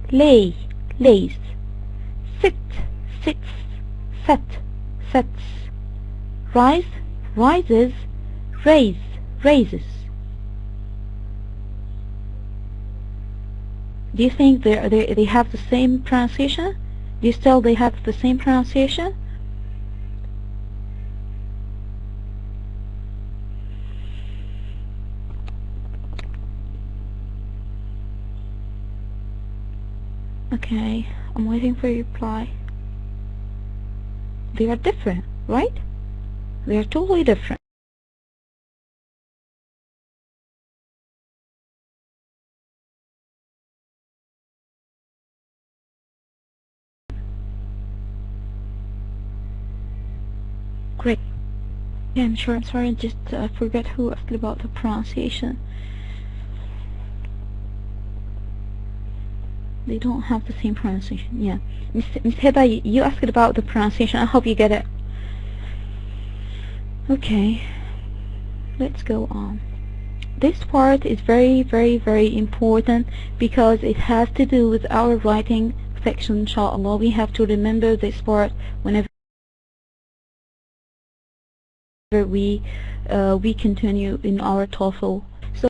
lay, lays, sit, sits, set, sets, rise, rises, raise, raises. Do you think they have the same pronunciation? Do you still they have the same pronunciation? Okay, I'm waiting for your reply. They are different, right? They are totally different. Great. Yeah, I'm sure. I'm sorry, I just forgot who asked about the pronunciation. They don't have the same pronunciation. Yeah, Miss Heba, you asked about the pronunciation. I hope you get it. Okay, let's go on. This part is very, very, very important because it has to do with our writing section. Inshallah, we have to remember this part whenever we continue in our Toefl. So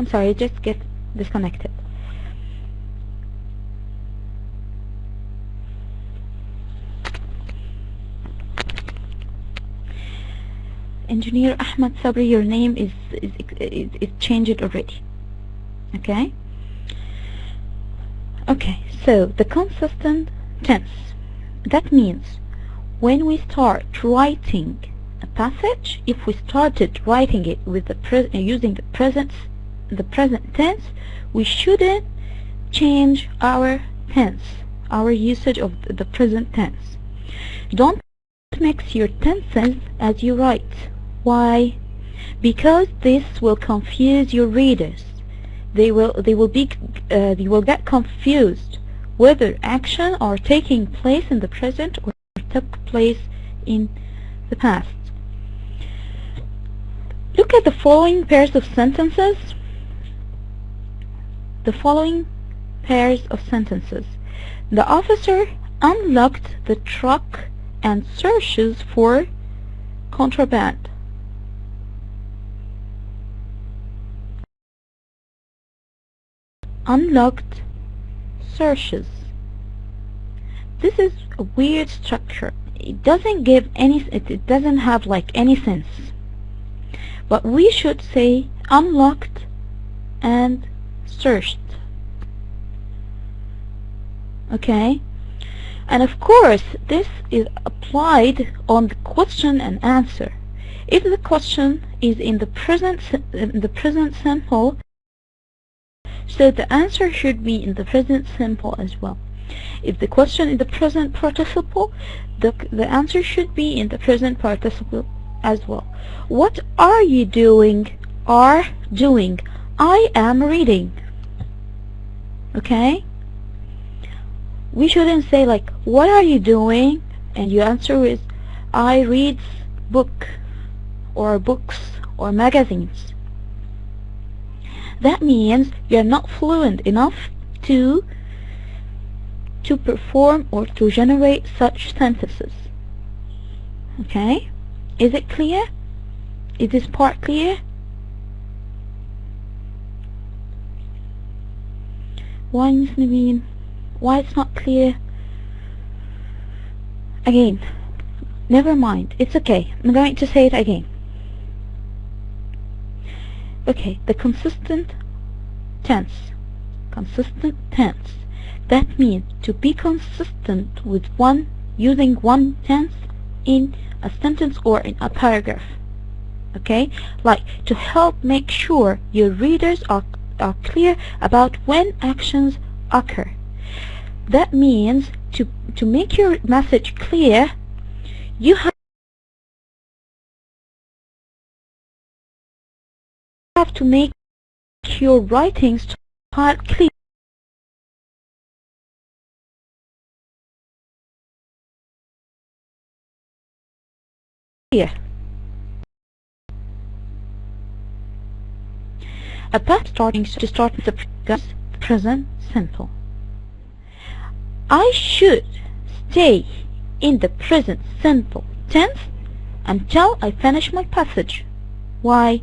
I'm sorry, just get disconnected. Engineer Ahmed Sabri, your name is changed already. Okay? Okay, so the consistent tense. That means when we start writing a passage, if we started writing it with using the present tense, we shouldn't change our tense, our usage of the present tense. Don't mix your tenses as you write. Why? Because this will confuse your readers. They will get confused whether action are taking place in the present or took place in the past. Look at the following pairs of sentences. The following pairs of sentences. The officer unlocked the truck and searches for contraband. Unlocked, searches. This is a weird structure. It doesn't give any, it doesn't have like any sense. But we should say unlocked and searched. Okay? And of course, this is applied on the question and answer. If the question is in the present simple, so the answer should be in the present simple as well. If the question is the present participle, the answer should be in the present participle as well. What are you doing? Are doing. I am reading. Okay? We shouldn't say like, what are you doing? And your answer is, I read book or books or magazines. That means you're not fluent enough to perform or to generate such sentences. Okay? Is it clear? Is this part clear? Why, Miss Naveen? Why it's not clear? Again, never mind. It's okay. I'm going to say it again. Okay, the consistent tense. Consistent tense. That means to be consistent with using one tense in a sentence or in a paragraph. Okay? Like to help make sure your readers are clear about when actions occur. That means to make your message clear, you have to make your writing style clear. A past starting to start with the present simple. I should stay in the present simple tense until I finish my passage. Why?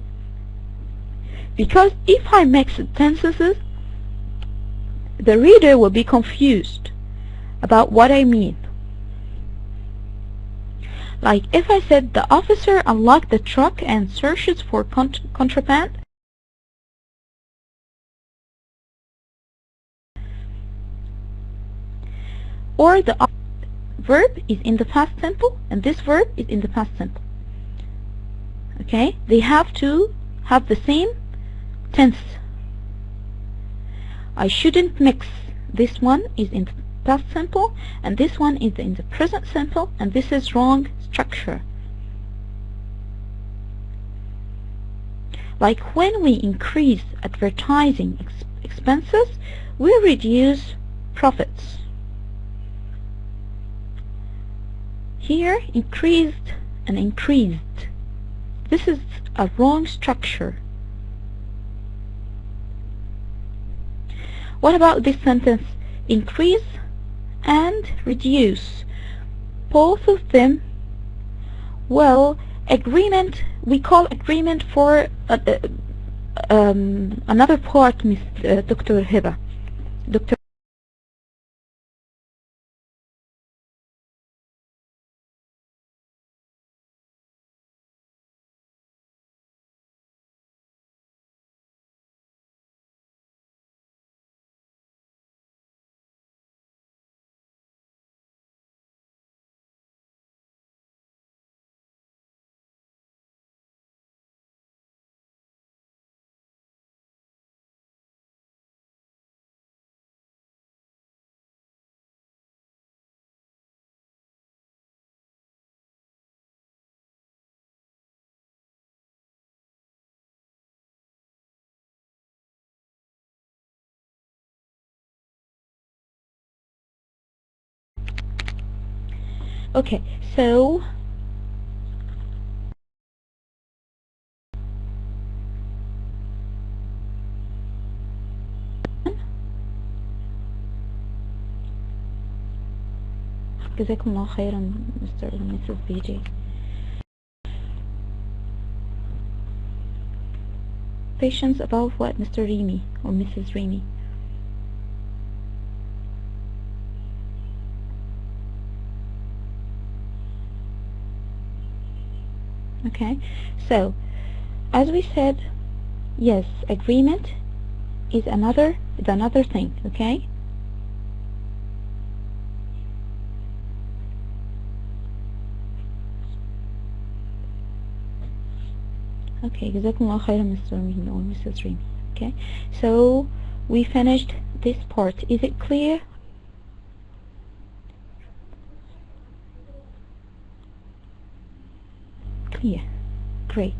Because if I mix the tenses, the reader will be confused about what I mean. Like if I said the officer unlocked the truck and searches for contraband, or the verb is in the past simple and this verb is in the past simple. Okay? They have to have the same tense. I shouldn't mix. This one is in the past simple and this one is in the present simple, and this is wrong structure. Like when we increase advertising expenses, we reduce profits. Here, increased and increased. This is a wrong structure. What about this sentence? Increase and reduce. Both of them, well, agreement, we call agreement for another part, Miss Dr. Hiba. Dr. Okay, so جزاكم الله خيرا Mr. and Mrs. BJ. Patients above what, Mr. Remy or Mrs. Remy? Okay, so as we said, yes, agreement is another thing. Okay, okay, جزاكم الله خيرا Mr. Remy or Mrs. Remy. Okay, so we finished this part. Is it clear? Clear. Great.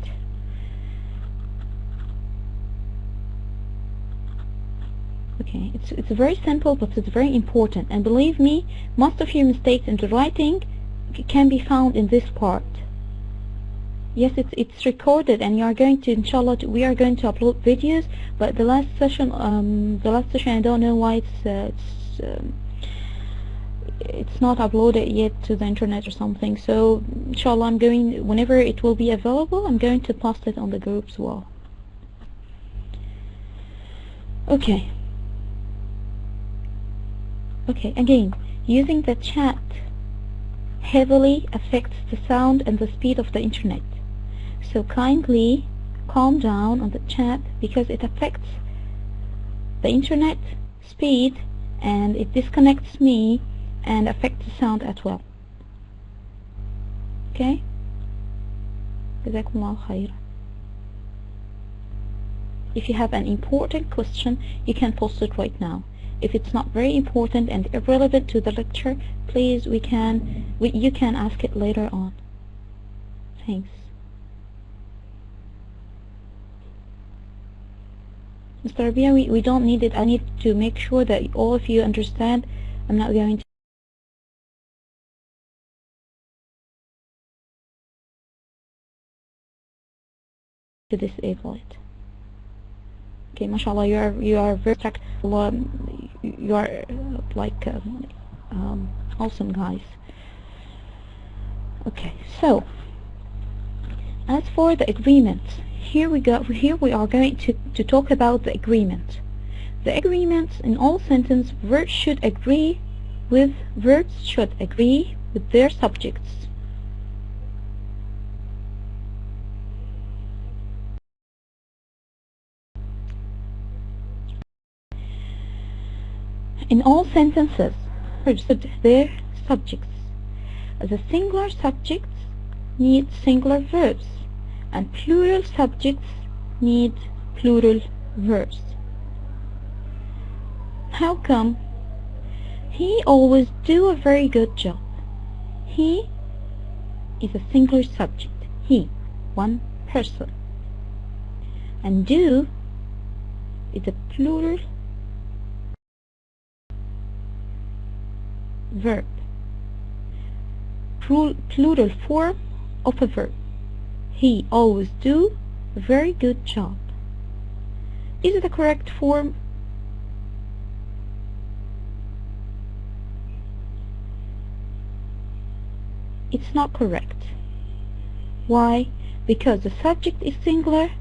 Okay, it's very simple, but it's very important, and believe me, most of your mistakes in the writing can be found in this part. Yes, it's recorded, and you are going to, inshallah, we are going to upload videos. But the last session, I don't know why it's not uploaded yet to the internet or something. So inshallah, I'm going, whenever it will be available, I'm going to post it on the group's wall. Okay. Okay, again, using the chat heavily affects the sound and the speed of the internet. So kindly calm down on the chat, because it affects the internet speed and it disconnects me and affects the sound as well. Okay? جزاكم الله خير. If you have an important question, you can post it right now. If it's not very important and irrelevant to the lecture, please you can ask it later on. Thanks. Mr. Rabia, we don't need it. I need to make sure that all of you understand. I'm not going to disable it. Okay, mashallah, you are very tactful. You are like awesome guys. Okay, so as for the agreement, here we are going to talk about the agreement. The agreements in all sentences, verbs should agree with their subjects. In all sentences, verbs should their subjects. The singular subjects need singular verbs, and plural subjects need plural verbs. How come? He always do a very good job. He is a singular subject. He, one person. And do is a plural verb. Plural form of a verb. He always do a very good job. Is it the correct form? It's not correct. Why? Because the subject is singular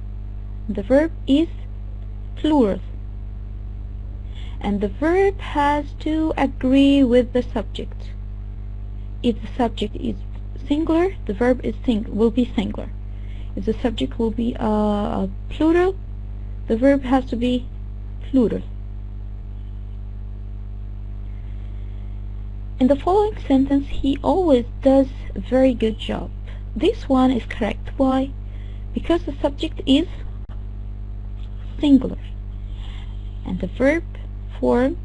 The verb is plural, and the verb has to agree with the subject. If the subject is singular, the verb is will be singular. If the subject will be plural, the verb has to be plural. In the following sentence, he always does a very good job. This one is correct. Why? Because the subject is singular, and the verb form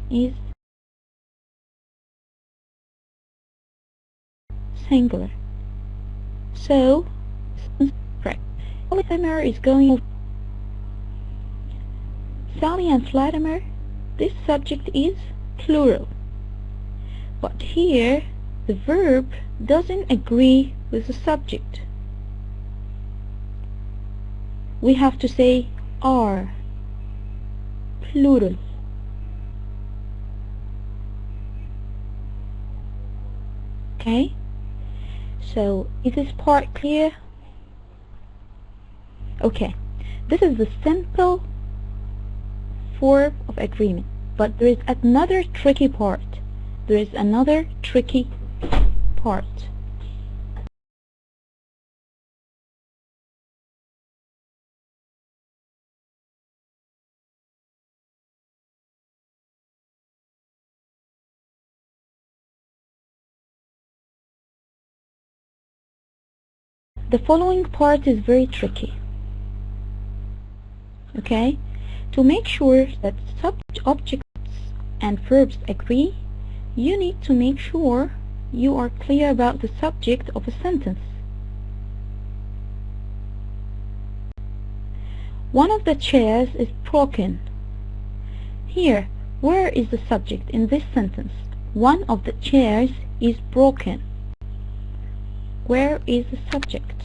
is singular. So, correct. Vladimir is going. Sally and Vladimir, this subject is plural. But here, the verb doesn't agree with the subject. We have to say are, plural. Okay? So, is this part clear? Okay. This is the simple form of agreement. But there is another tricky part. There is another tricky part. The following part is very tricky. Okay? To make sure that subject, objects, and verbs agree, you need to make sure you are clear about the subject of a sentence. One of the chairs is broken. Here, where is the subject in this sentence? One of the chairs is broken. Where is the subject?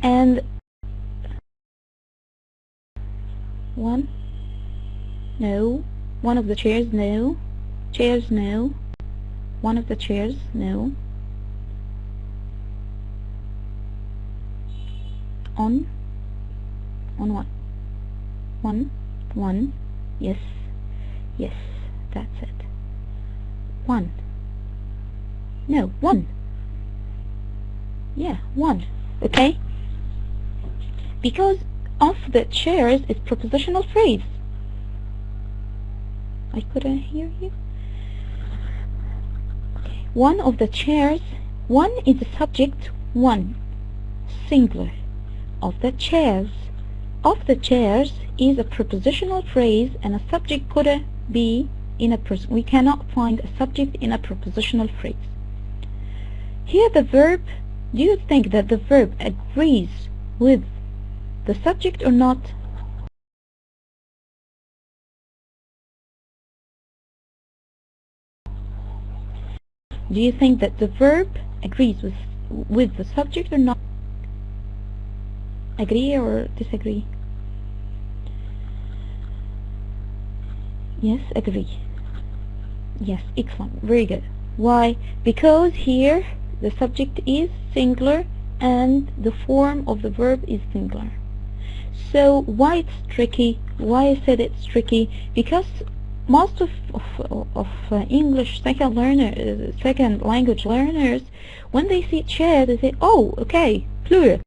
And one of the chairs, no. Chairs, no. One of the chairs, no. On what? One, yes, that's it. One. No, one. Yeah, one. Okay? Because of the chairs is prepositional phrase. I couldn't hear you. Okay. One of the chairs. One is the subject. One. Singular. Of the chairs. Of the chairs is a prepositional phrase, and a subject could be in a we cannot find a subject in a prepositional phrase. Here the verb, do you think that the verb agrees with the subject or not? Do you think that the verb agrees with the subject or not? Agree or disagree? Yes, agree. Yes, excellent, very good. Why? Because here the subject is singular and the form of the verb is singular. So why it's tricky? Why I said it's tricky? Because most of English second language learners, when they see chair, they say, oh, okay, plural.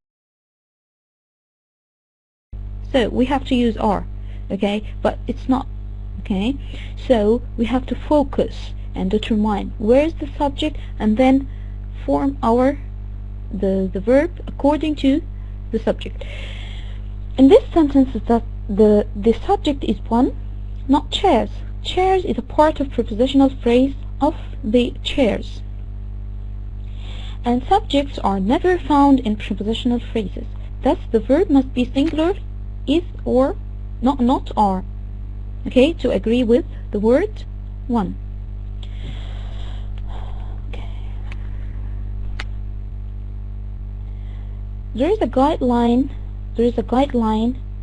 So we have to use are, okay, but it's not, okay. So we have to focus and determine where is the subject, and then form the verb according to the subject. In this sentence, that the subject is one, not chairs. Chairs is a part of prepositional phrase of the chairs, and subjects are never found in prepositional phrases. Thus the verb must be singular, is or not are, okay, to agree with the word one. Okay. There is a guideline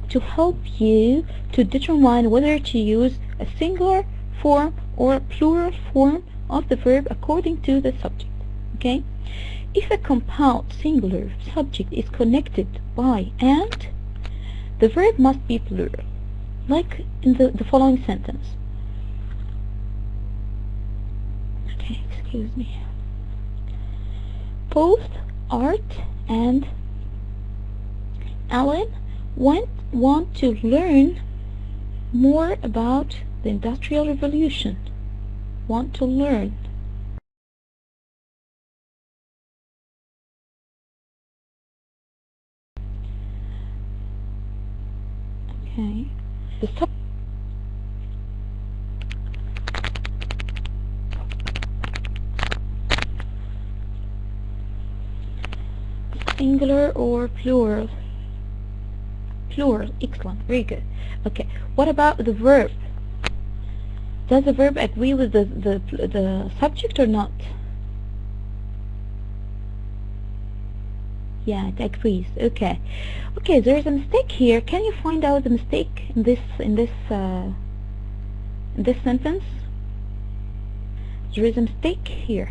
to help you to determine whether to use a singular form or a plural form of the verb according to the subject. Okay, if a compound singular subject is connected by and, the verb must be plural, like in the following sentence. Okay, excuse me. Both Art and Alan want to learn more about the Industrial Revolution. Want to learn. Okay. The singular or plural? Plural. Excellent. Very good. Okay. What about the verb? Does the verb agree with the subject or not? Yeah, it agrees. Okay. Okay, there is a mistake here. Can you find out the mistake in this sentence? There is a mistake here.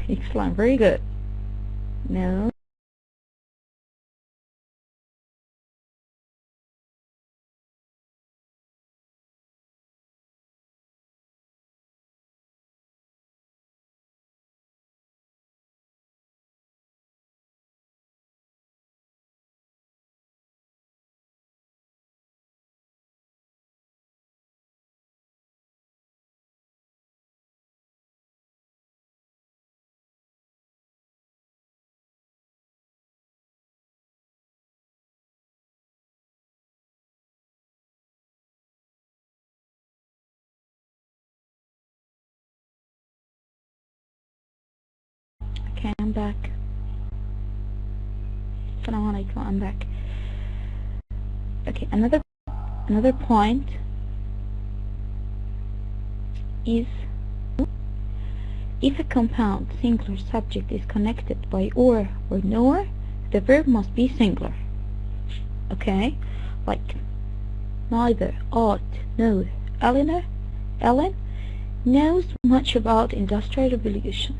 Excellent. Very good. No. Okay, I'm back. Assalamu alaikum, I'm back. Okay, another point is if a compound singular subject is connected by or nor, the verb must be singular. Okay, like neither Art nor Ellen knows much about Industrial Revolution.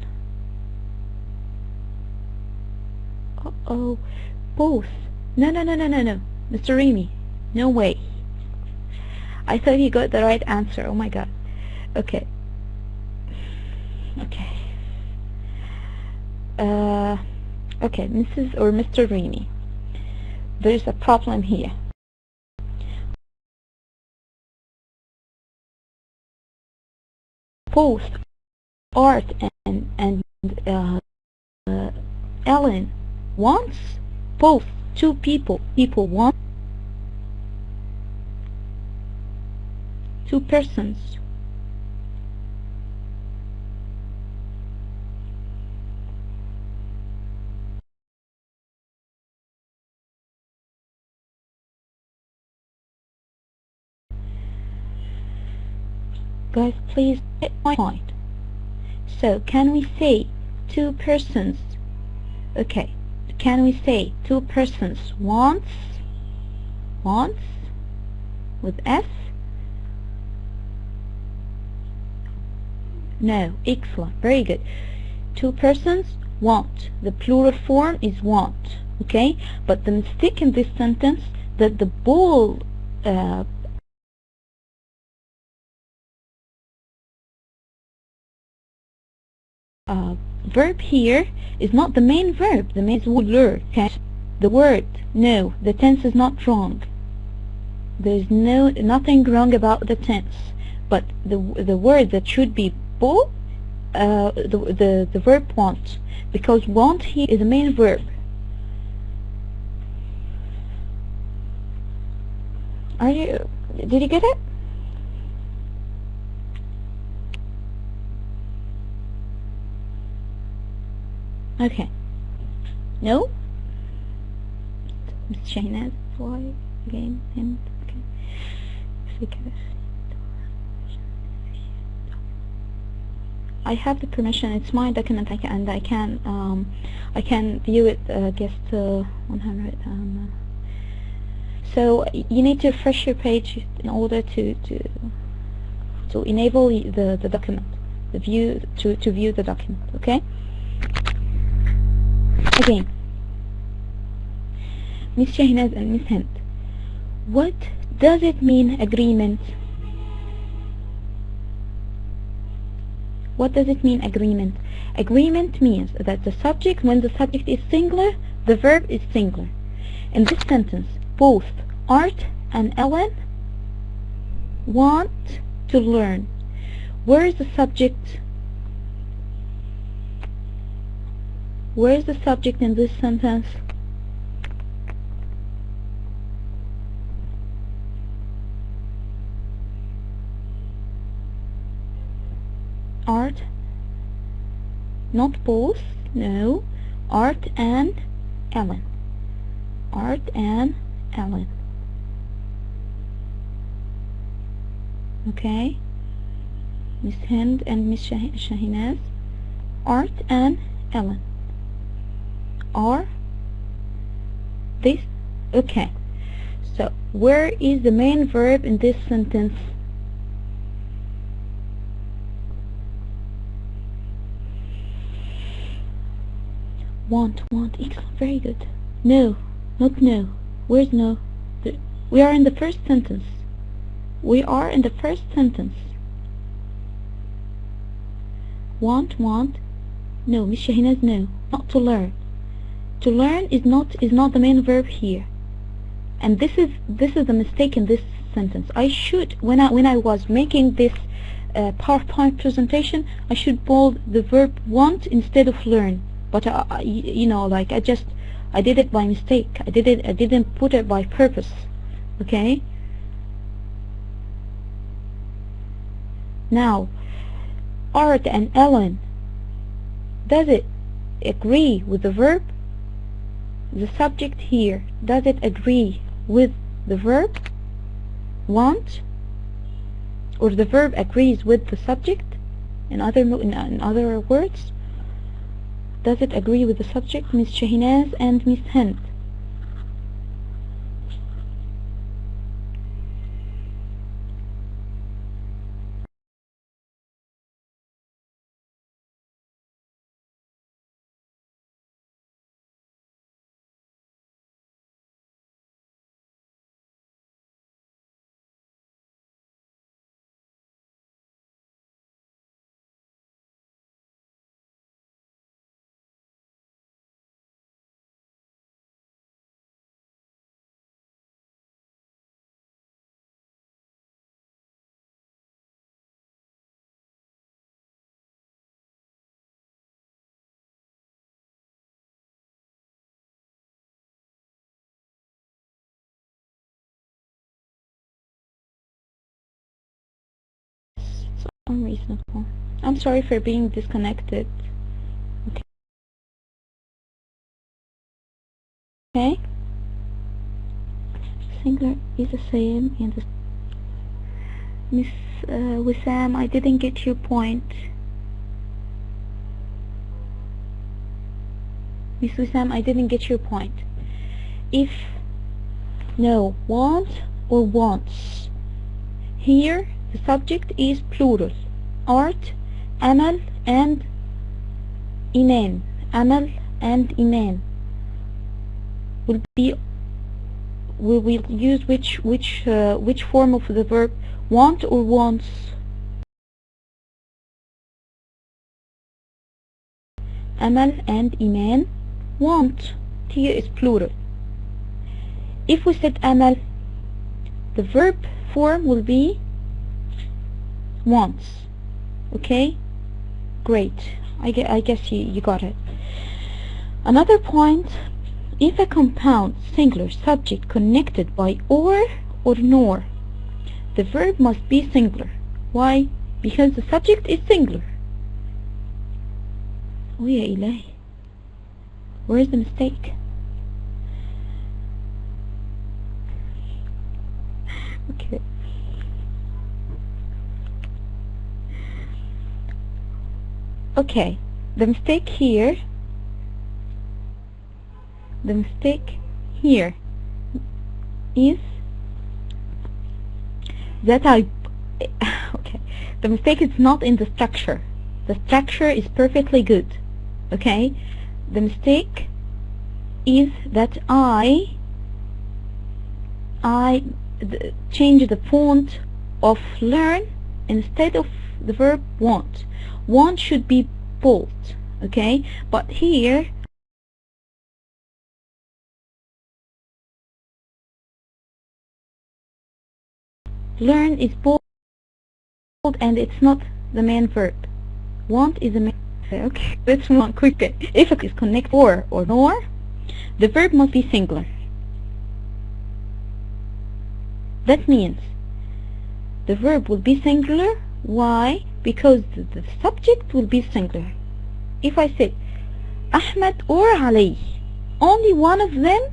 Uh-oh, both. No, Mr. Remy, no way. I thought he got the right answer. Oh my god. Okay. Okay, Mrs. or Mr. Remy, there's a problem here. Both Art and Ellen wants, both two people want, two persons. Guys, please get my point. So can we say two persons? Okay, can we say two persons wants with S? No. Excellent. Very good. Two persons want. The plural form is want. Okay, but the mistake in this sentence that the ball verb here is not the main verb. The main is would. Okay? The word, no, the tense is not wrong. There is nothing wrong about the tense, but the word that should be bull, the verb want, because want here is the main verb. Did you get it? Okay. No? Miss Shahnaz, why again? And okay. I have the permission. It's my document. I can view it. Guest 100. So you need to refresh your page in order to enable the document, to view the document. Okay. Again, Miss Shahinaz and Miss Hind, what does it mean, agreement? What does it mean, agreement? Agreement means that the subject, when the subject is singular, the verb is singular. In this sentence, both Art and Ellen want to learn. Where is the subject? Where is the subject in this sentence? Art, not both, no, Art and Ellen. Art and Ellen. Okay, Miss Hind and Miss Shahinaz. Art and Ellen. Are this? Okay, so where is the main verb in this sentence? Want, excellent, very good. No, not no. Where's no? We are in the first sentence. We are in the first sentence. Want, no. Miss Shahinaz, no. Not to learn. To learn is not the main verb here. And this is the mistake in this sentence. I should, when I was making this PowerPoint presentation, I should bold the verb want instead of learn. But you know, like I did it by mistake. I didn't put it by purpose. Okay. Now, Art and Ellen, does it agree with the verb? The subject here, does it agree with the verb want, or the verb agrees with the subject? In other words, does it agree with the subject? Miss Shahinaz and Miss Hind. Unreasonable. I'm sorry for being disconnected. Okay. Singular is the same in the Miss Wissam, I didn't get your point. Miss Wissam, I didn't get your point. If no, want or wants. Here the subject is plural. Art, Amal and Iman. Amal and Iman will be. We will use which form of the verb? Want or wants? Amal and Iman want. Here is plural. If we said Amal, the verb form will be wants. Okay, great. I guess you got it. Another point, if a compound singular subject connected by or nor, the verb must be singular. Why? Because the subject is singular. Oh ya ilahi, where's the mistake? Okay. Okay, the mistake here, is that okay, the mistake is not in the structure. The structure is perfectly good. Okay, the mistake is that I change the font of learn instead of the verb want. Want should be bold, okay, but here learn is bold and it's not the main verb. Want is the main. Okay, let's move on quickly. If it is connect or nor, the verb must be singular. That means the verb will be singular. Why? Because the subject will be singular. If I say Ahmed or Ali, only one of them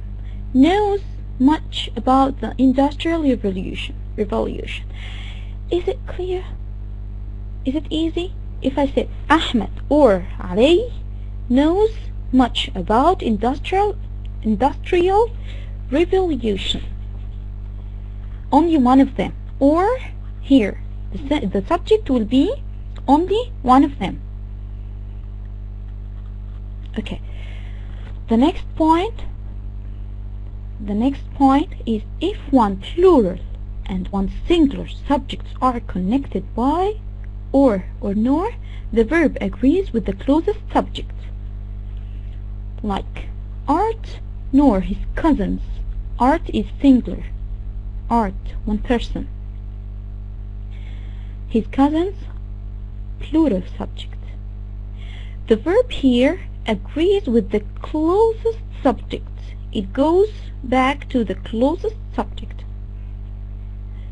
knows much about the Industrial Revolution. Is it clear? Is it easy? If I say Ahmed or Ali knows much about Industrial Revolution, only one of them. Or here the subject will be only one of them. Okay, the next point is if one plural and one singular subjects are connected by or nor, the verb agrees with the closest subject. Like Art nor his cousins. Art is singular. Art, one person. His cousins, plural subject. The verb here agrees with the closest subject. It goes back to the closest subject.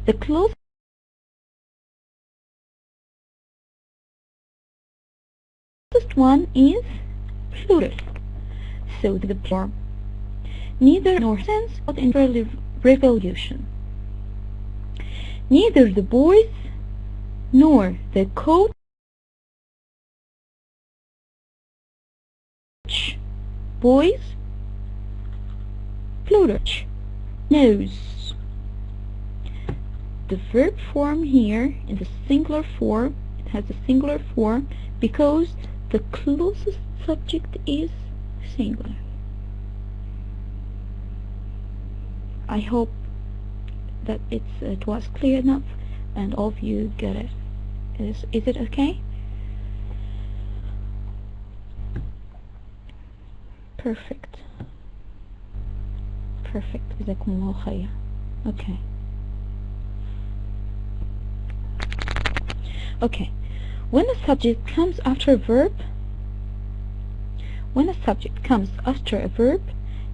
The closest one is plural. So the form neither nor sense of Industrial Revolution. Neither the boys nor the coach boys, plural, knows. The verb form here in the singular form, it has a singular form because the closest subject is singular. I hope that it was clear enough and all of you get it. Is it okay? Perfect. جزاكم الله خير. Okay. Okay. When a subject comes after a verb,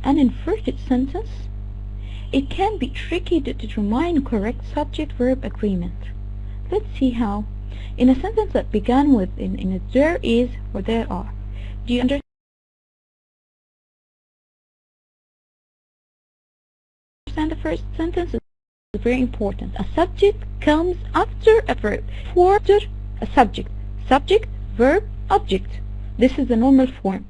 an inverted sentence, it can be tricky to determine correct subject-verb agreement. Let's see how. In a sentence that began with in a there is or there are. Do you understand the first sentence? It's very important. A subject comes after a verb. After a subject. Subject, verb, object. This is the normal form.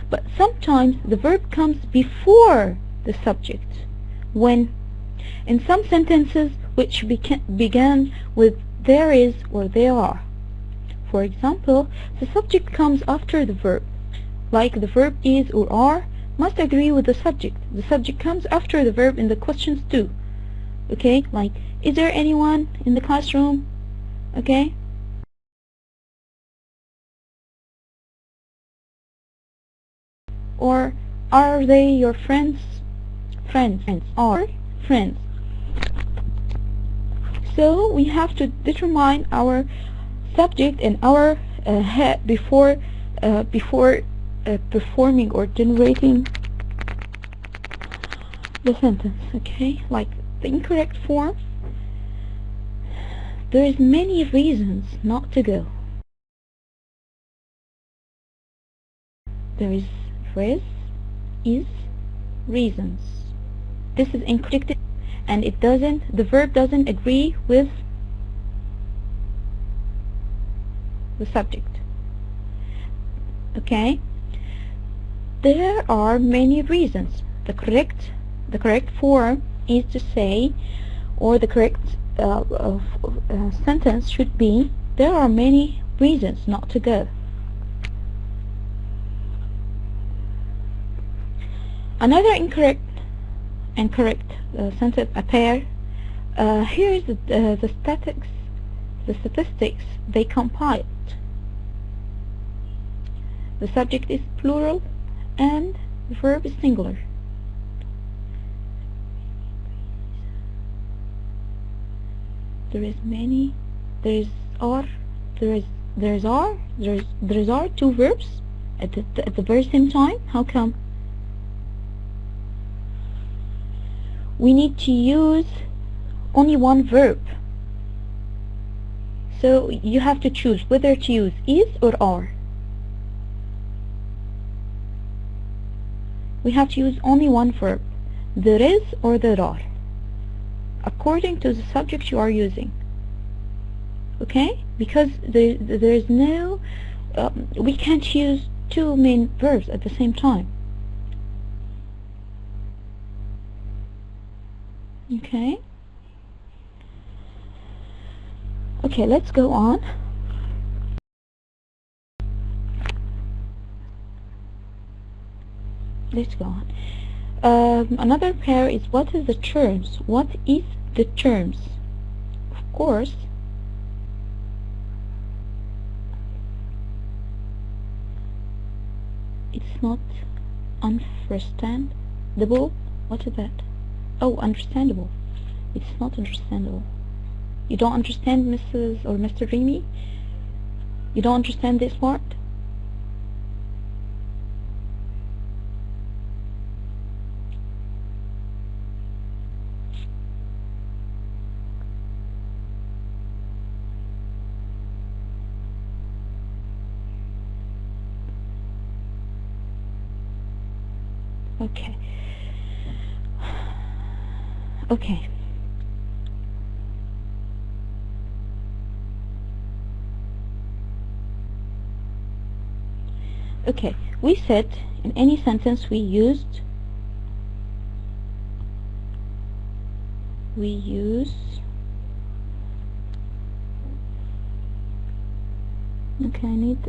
But sometimes the verb comes before the subject. When in some sentences which began with there is or there are. For example, the subject comes after the verb. Like the verb is or are must agree with the subject. The subject comes after the verb in the questions too. Okay, like is there anyone in the classroom? Okay. Or are they your friends? Friends are friends. So we have to determine our subject and our head before performing or generating the sentence. Okay, like the incorrect form. There is many reasons not to go. There is phrase is reasons. This is incorrect and the verb doesn't agree with the subject. Okay, there are many reasons. The correct form is to say, or the correct sentence should be, there are many reasons not to go. Another incorrect sentence, a pair. Here is the statistics they compiled. The subject is plural and the verb is singular. There is two verbs at the very same time. How come? We need to use only one verb. So you have to choose whether to use is or are. We have to use only one verb, there is or there are, according to the subject you are using. Okay? Because there is no, we can't use two main verbs at the same time. Okay? Okay, let's go on. Let's go on. Another pair is what is the terms? What is the terms? Of course, it's not understandable. What is that? Oh, understandable. It's not understandable. You don't understand, Mrs. or Mr. Remy? You don't understand this part? Okay. Okay. Okay, we said in any sentence we use okay, I need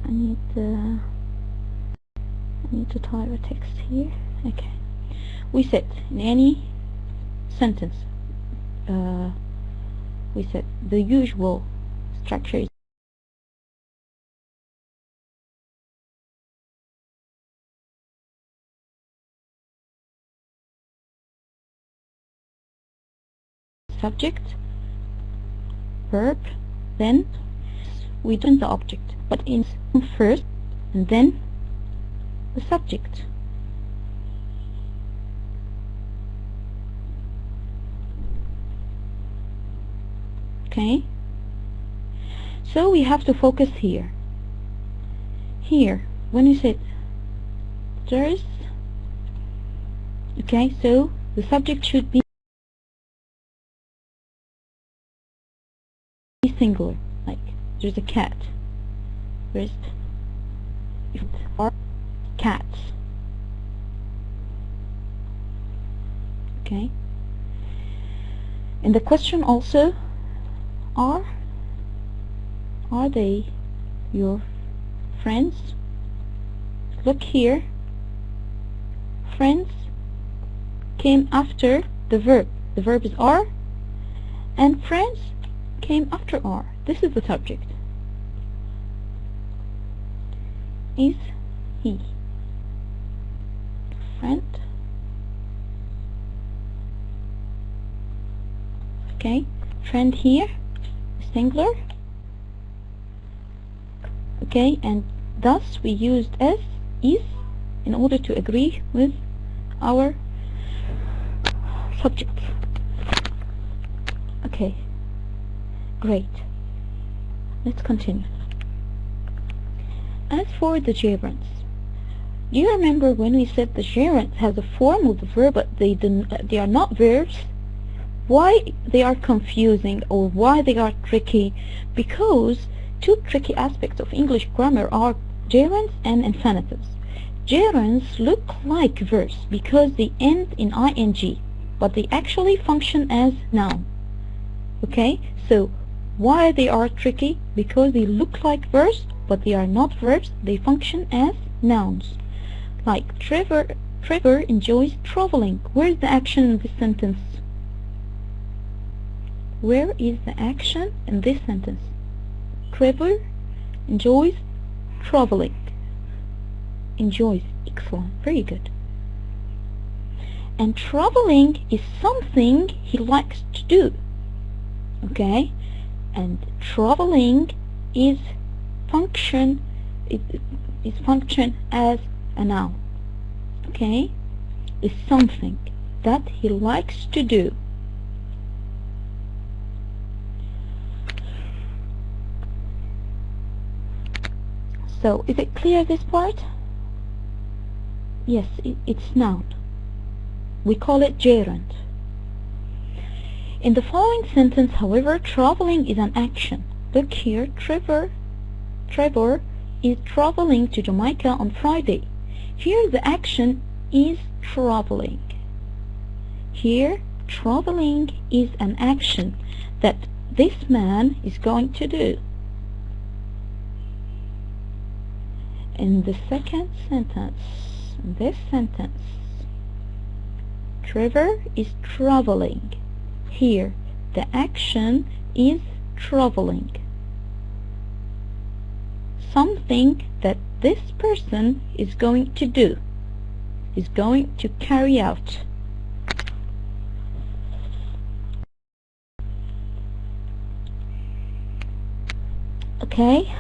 to type a text here. Okay, we said in any sentence we said the usual structure is subject, verb, then we do the object, but in first and then the subject. Okay, so we have to focus here. Here, when you said there's, okay, so the subject should be singular, like there's a cat, there's cats. Okay, and the question also, are they your friends? Look here, friends came after the verb. The verb is are, and friends came after are. This is the subject. Is he friend? Okay, friend here, singular. Okay, and thus we used as is in order to agree with our subject. Okay, great. Let's continue. As for the gerunds, do you remember when we said the gerund has a form of the verb but they are not verbs? Why they are confusing or why they are tricky? Because two tricky aspects of English grammar are gerunds and infinitives. Gerunds look like verbs because they end in ing. but they actually function as noun. Okay, so why they are tricky? Because they look like verbs, but they are not verbs. They function as nouns. Like Trevor enjoys traveling. Where is the action in this sentence? Where is the action in this sentence? Trevor enjoys traveling. Enjoys. Excellent. Very good. And traveling is something he likes to do. Okay? And traveling is function as a noun. Okay? Is something that he likes to do. So, is it clear, this part? Yes, it's noun. We call it gerund. In the following sentence, however, traveling is an action. Look here, Trevor is traveling to Jamaica on Friday. Here the action is traveling. Here, traveling is an action that this man is going to do. In the second sentence, in this sentence, Trevor is traveling. Here, the action is traveling. Something that this person is going to do, is going to carry out. Okay?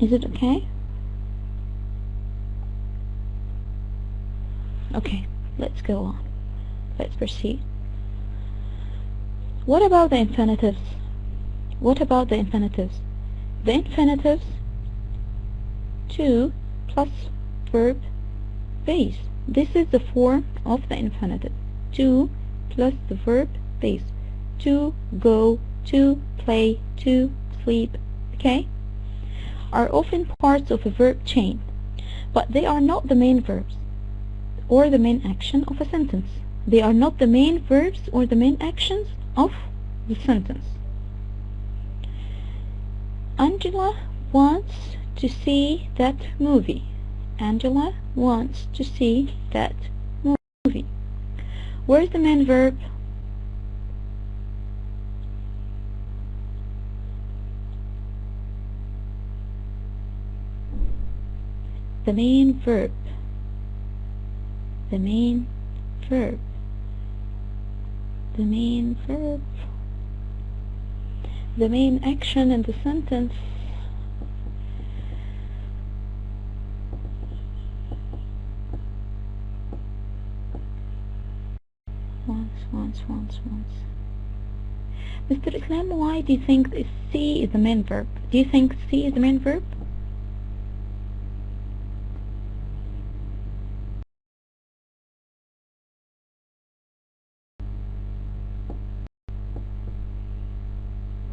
Is it okay? Okay, let's go on. Let's proceed. What about the infinitives? What about the infinitives? The infinitives, to plus verb base. This is the form of the infinitive. To plus the verb base. To go, to play, to sleep. Okay? Are often parts of a verb chain, but they are not the main verbs or the main action of a sentence. They are not the main verbs or the main actions of the sentence. Angela wants to see that movie. Angela wants to see that movie. Where's the main verb? The main verb. The main verb. The main verb. The main action in the sentence. Once. Mr. Islam, why do you think C is the main verb? Do you think C is the main verb?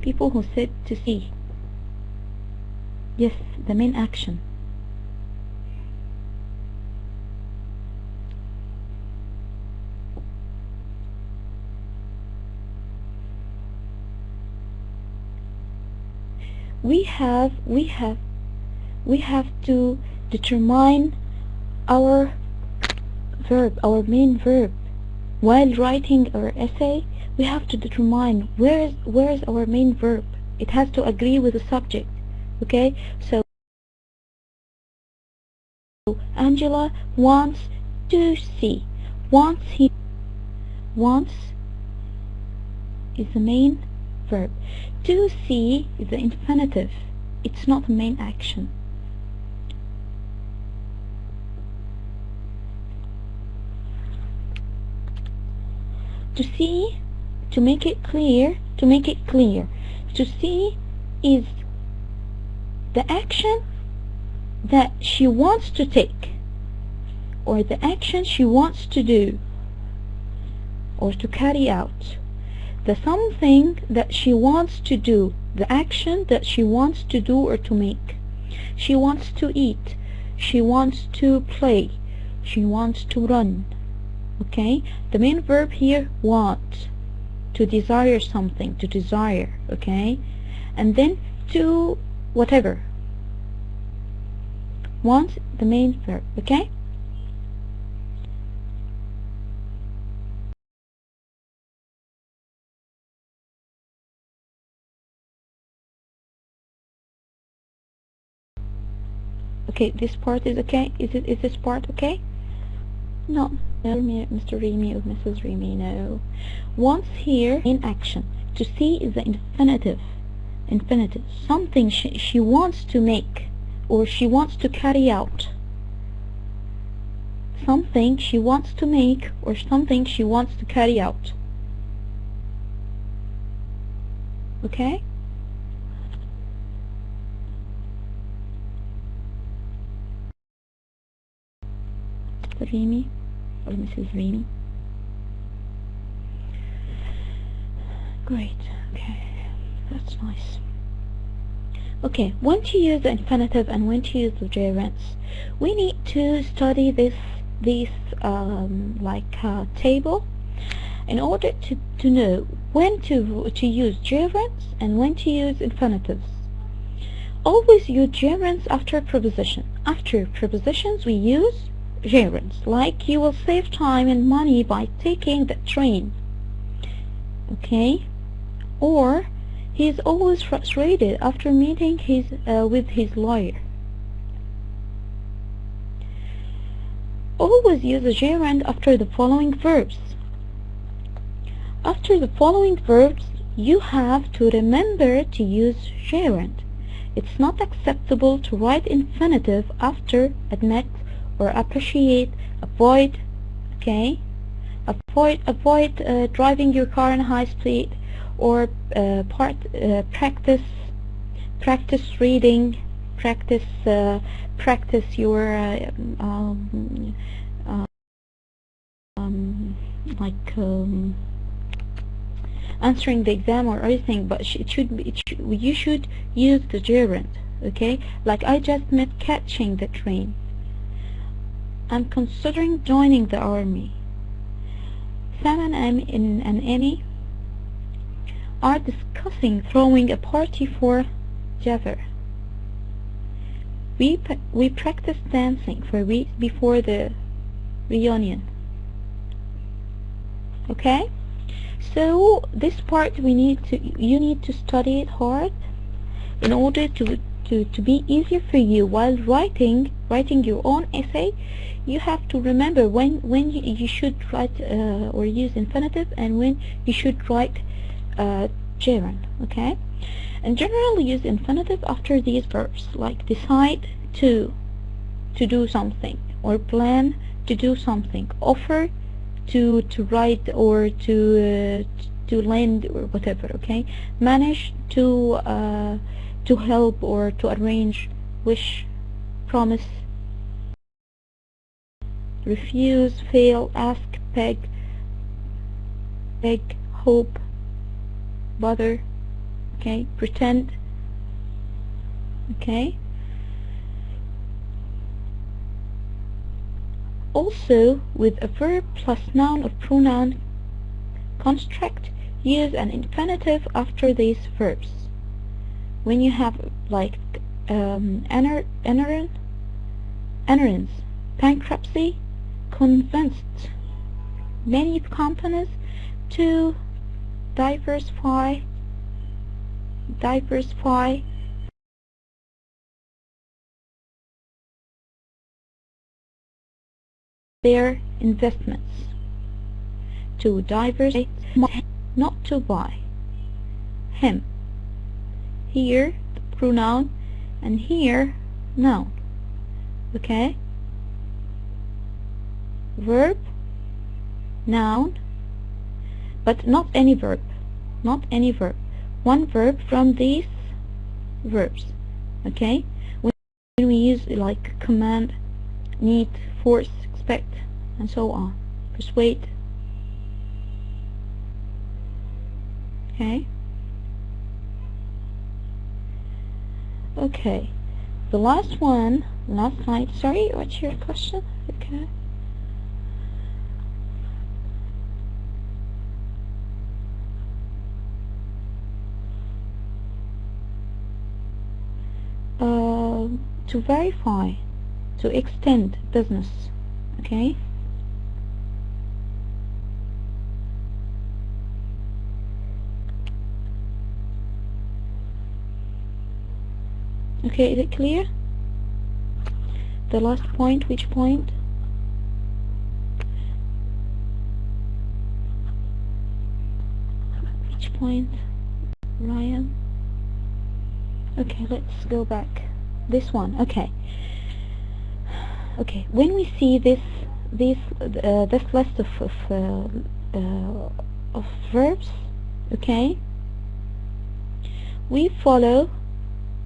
People who said to see. Yes, the main action. We have to determine our verb, our main verb. While writing our essay, we have to determine where is our main verb. It has to agree with the subject. Okay? So Angela wants to see. Wants is the main verb. To see is the infinitive. It's not the main action. To see, to make it clear, to see is the action that she wants to take, or the action she wants to do, or to carry out. The something that she wants to do, the action that she wants to do or to make. She wants to eat, she wants to play, she wants to run. Okay, the main verb here, want, to desire something, to desire. Okay, and then to whatever, want, the main verb. Okay, okay, this part is okay. Is this part okay? No, Mr. Remy or Mrs. Remy, no. Once here in action, to see is the infinitive. Infinitive, something she wants to make, or she wants to carry out. Something she wants to make, or something she wants to carry out. Okay? Mr. Remy or Mrs. Remy. Great, okay, that's nice. Okay, when to use the infinitive and when to use the gerunds. We need to study this table in order to know when to use gerunds and when to use infinitives. Always use gerunds after preposition. After prepositions we use gerunds, like you will save time and money by taking the train. Okay, or he is always frustrated after meeting with his lawyer. Always use a gerund after the following verbs. After the following verbs, you have to remember to use gerund. It's not acceptable to write infinitive after admit or appreciate, avoid, okay? Avoid driving your car in high speed, or practice reading, practice your answering the exam or anything, but you should use the gerund. Okay, like I just met catching the train. I'm considering joining the army. Sam and Annie are discussing throwing a party for Jafar. We practice dancing for weeks before the reunion. Okay, so this part you need to study it hard in order to be easier for you while writing your own essay. You have to remember when you should write or use infinitive and when you should write gerund. Okay, and generally use infinitive after these verbs, like decide to do something, or plan to do something, offer to write or to lend or whatever. Okay, manage to help or to arrange, wish, promise, refuse, fail, ask, beg, hope, bother, okay, pretend. Okay, also with a verb plus noun or pronoun construct, use an infinitive after these verbs. When you have like errands, bankruptcy, convinced many companies to diversify their investments, to diversify, not to buy. Him, here pronoun, and here noun. Okay, verb, noun, but not any verb, one verb from these verbs. Okay, when we use like command, need, force, expect, and so on, persuade. Okay, okay, the last slide. Sorry, what's your question? Okay, to verify, to extend business. Okay. Okay, is it clear? The last point, which point? Which point, Ryan? Okay, let's go back. This one, okay. Okay, when we see this list of verbs, okay, we follow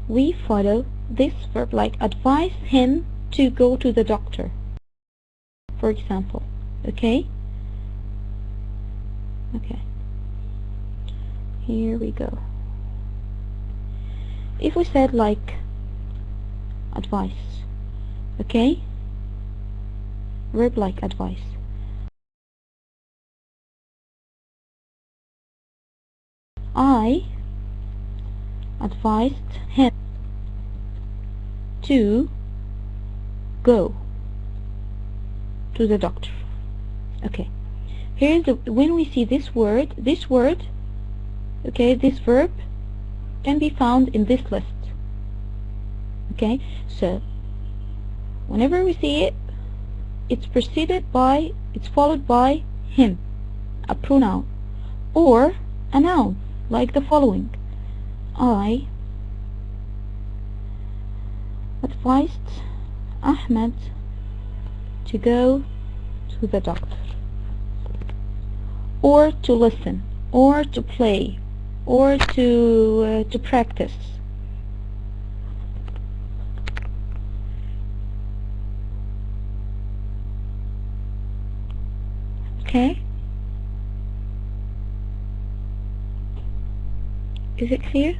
this verb, like advise him to go to the doctor, for example. Okay. Okay. Here we go. If we said like advice, okay, verb like advice. I advised him to go to the doctor. Okay. Here's when we see this word, okay, this verb can be found in this list. Okay, so whenever we see it, it's followed by him, a pronoun, or a noun, like the following. I advised Ahmed to go to the doctor, or to listen, or to play, or to practice. Okay? Is it clear?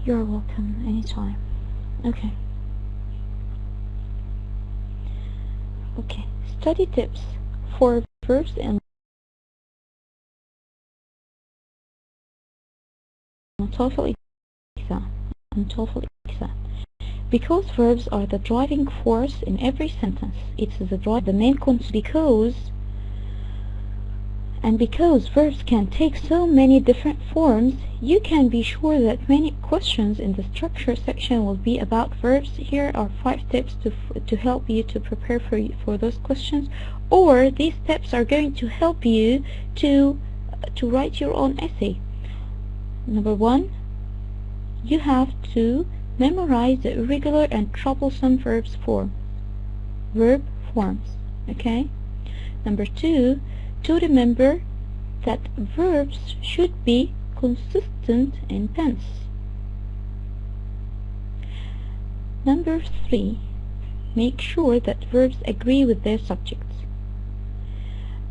You're welcome anytime. Okay. Okay. Study tips for verbs and Toefl exam. Because verbs are the driving force in every sentence, it's the main concept. Because verbs can take so many different forms, you can be sure that many questions in the structure section will be about verbs. Here are 5 tips to help you to prepare for those questions, or these tips are going to help you to write your own essay. Number 1, you have to memorize the irregular and troublesome verb forms. Okay. Number 2, to remember that verbs should be consistent in tense. Number 3, make sure that verbs agree with their subjects.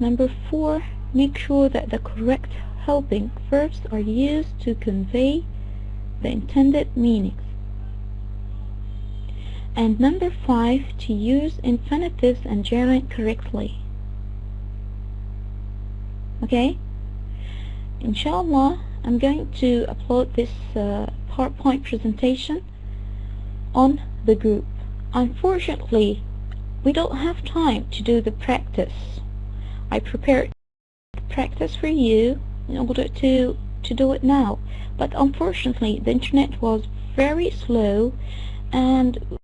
Number 4, make sure that the correct helping verbs are used to convey the intended meanings. And number 5, to use infinitives and gerund correctly. Okay? Inshallah, I'm going to upload this PowerPoint presentation on the group. Unfortunately, we don't have time to do the practice. I prepared practice for you in order to do it now, but unfortunately the internet was very slow and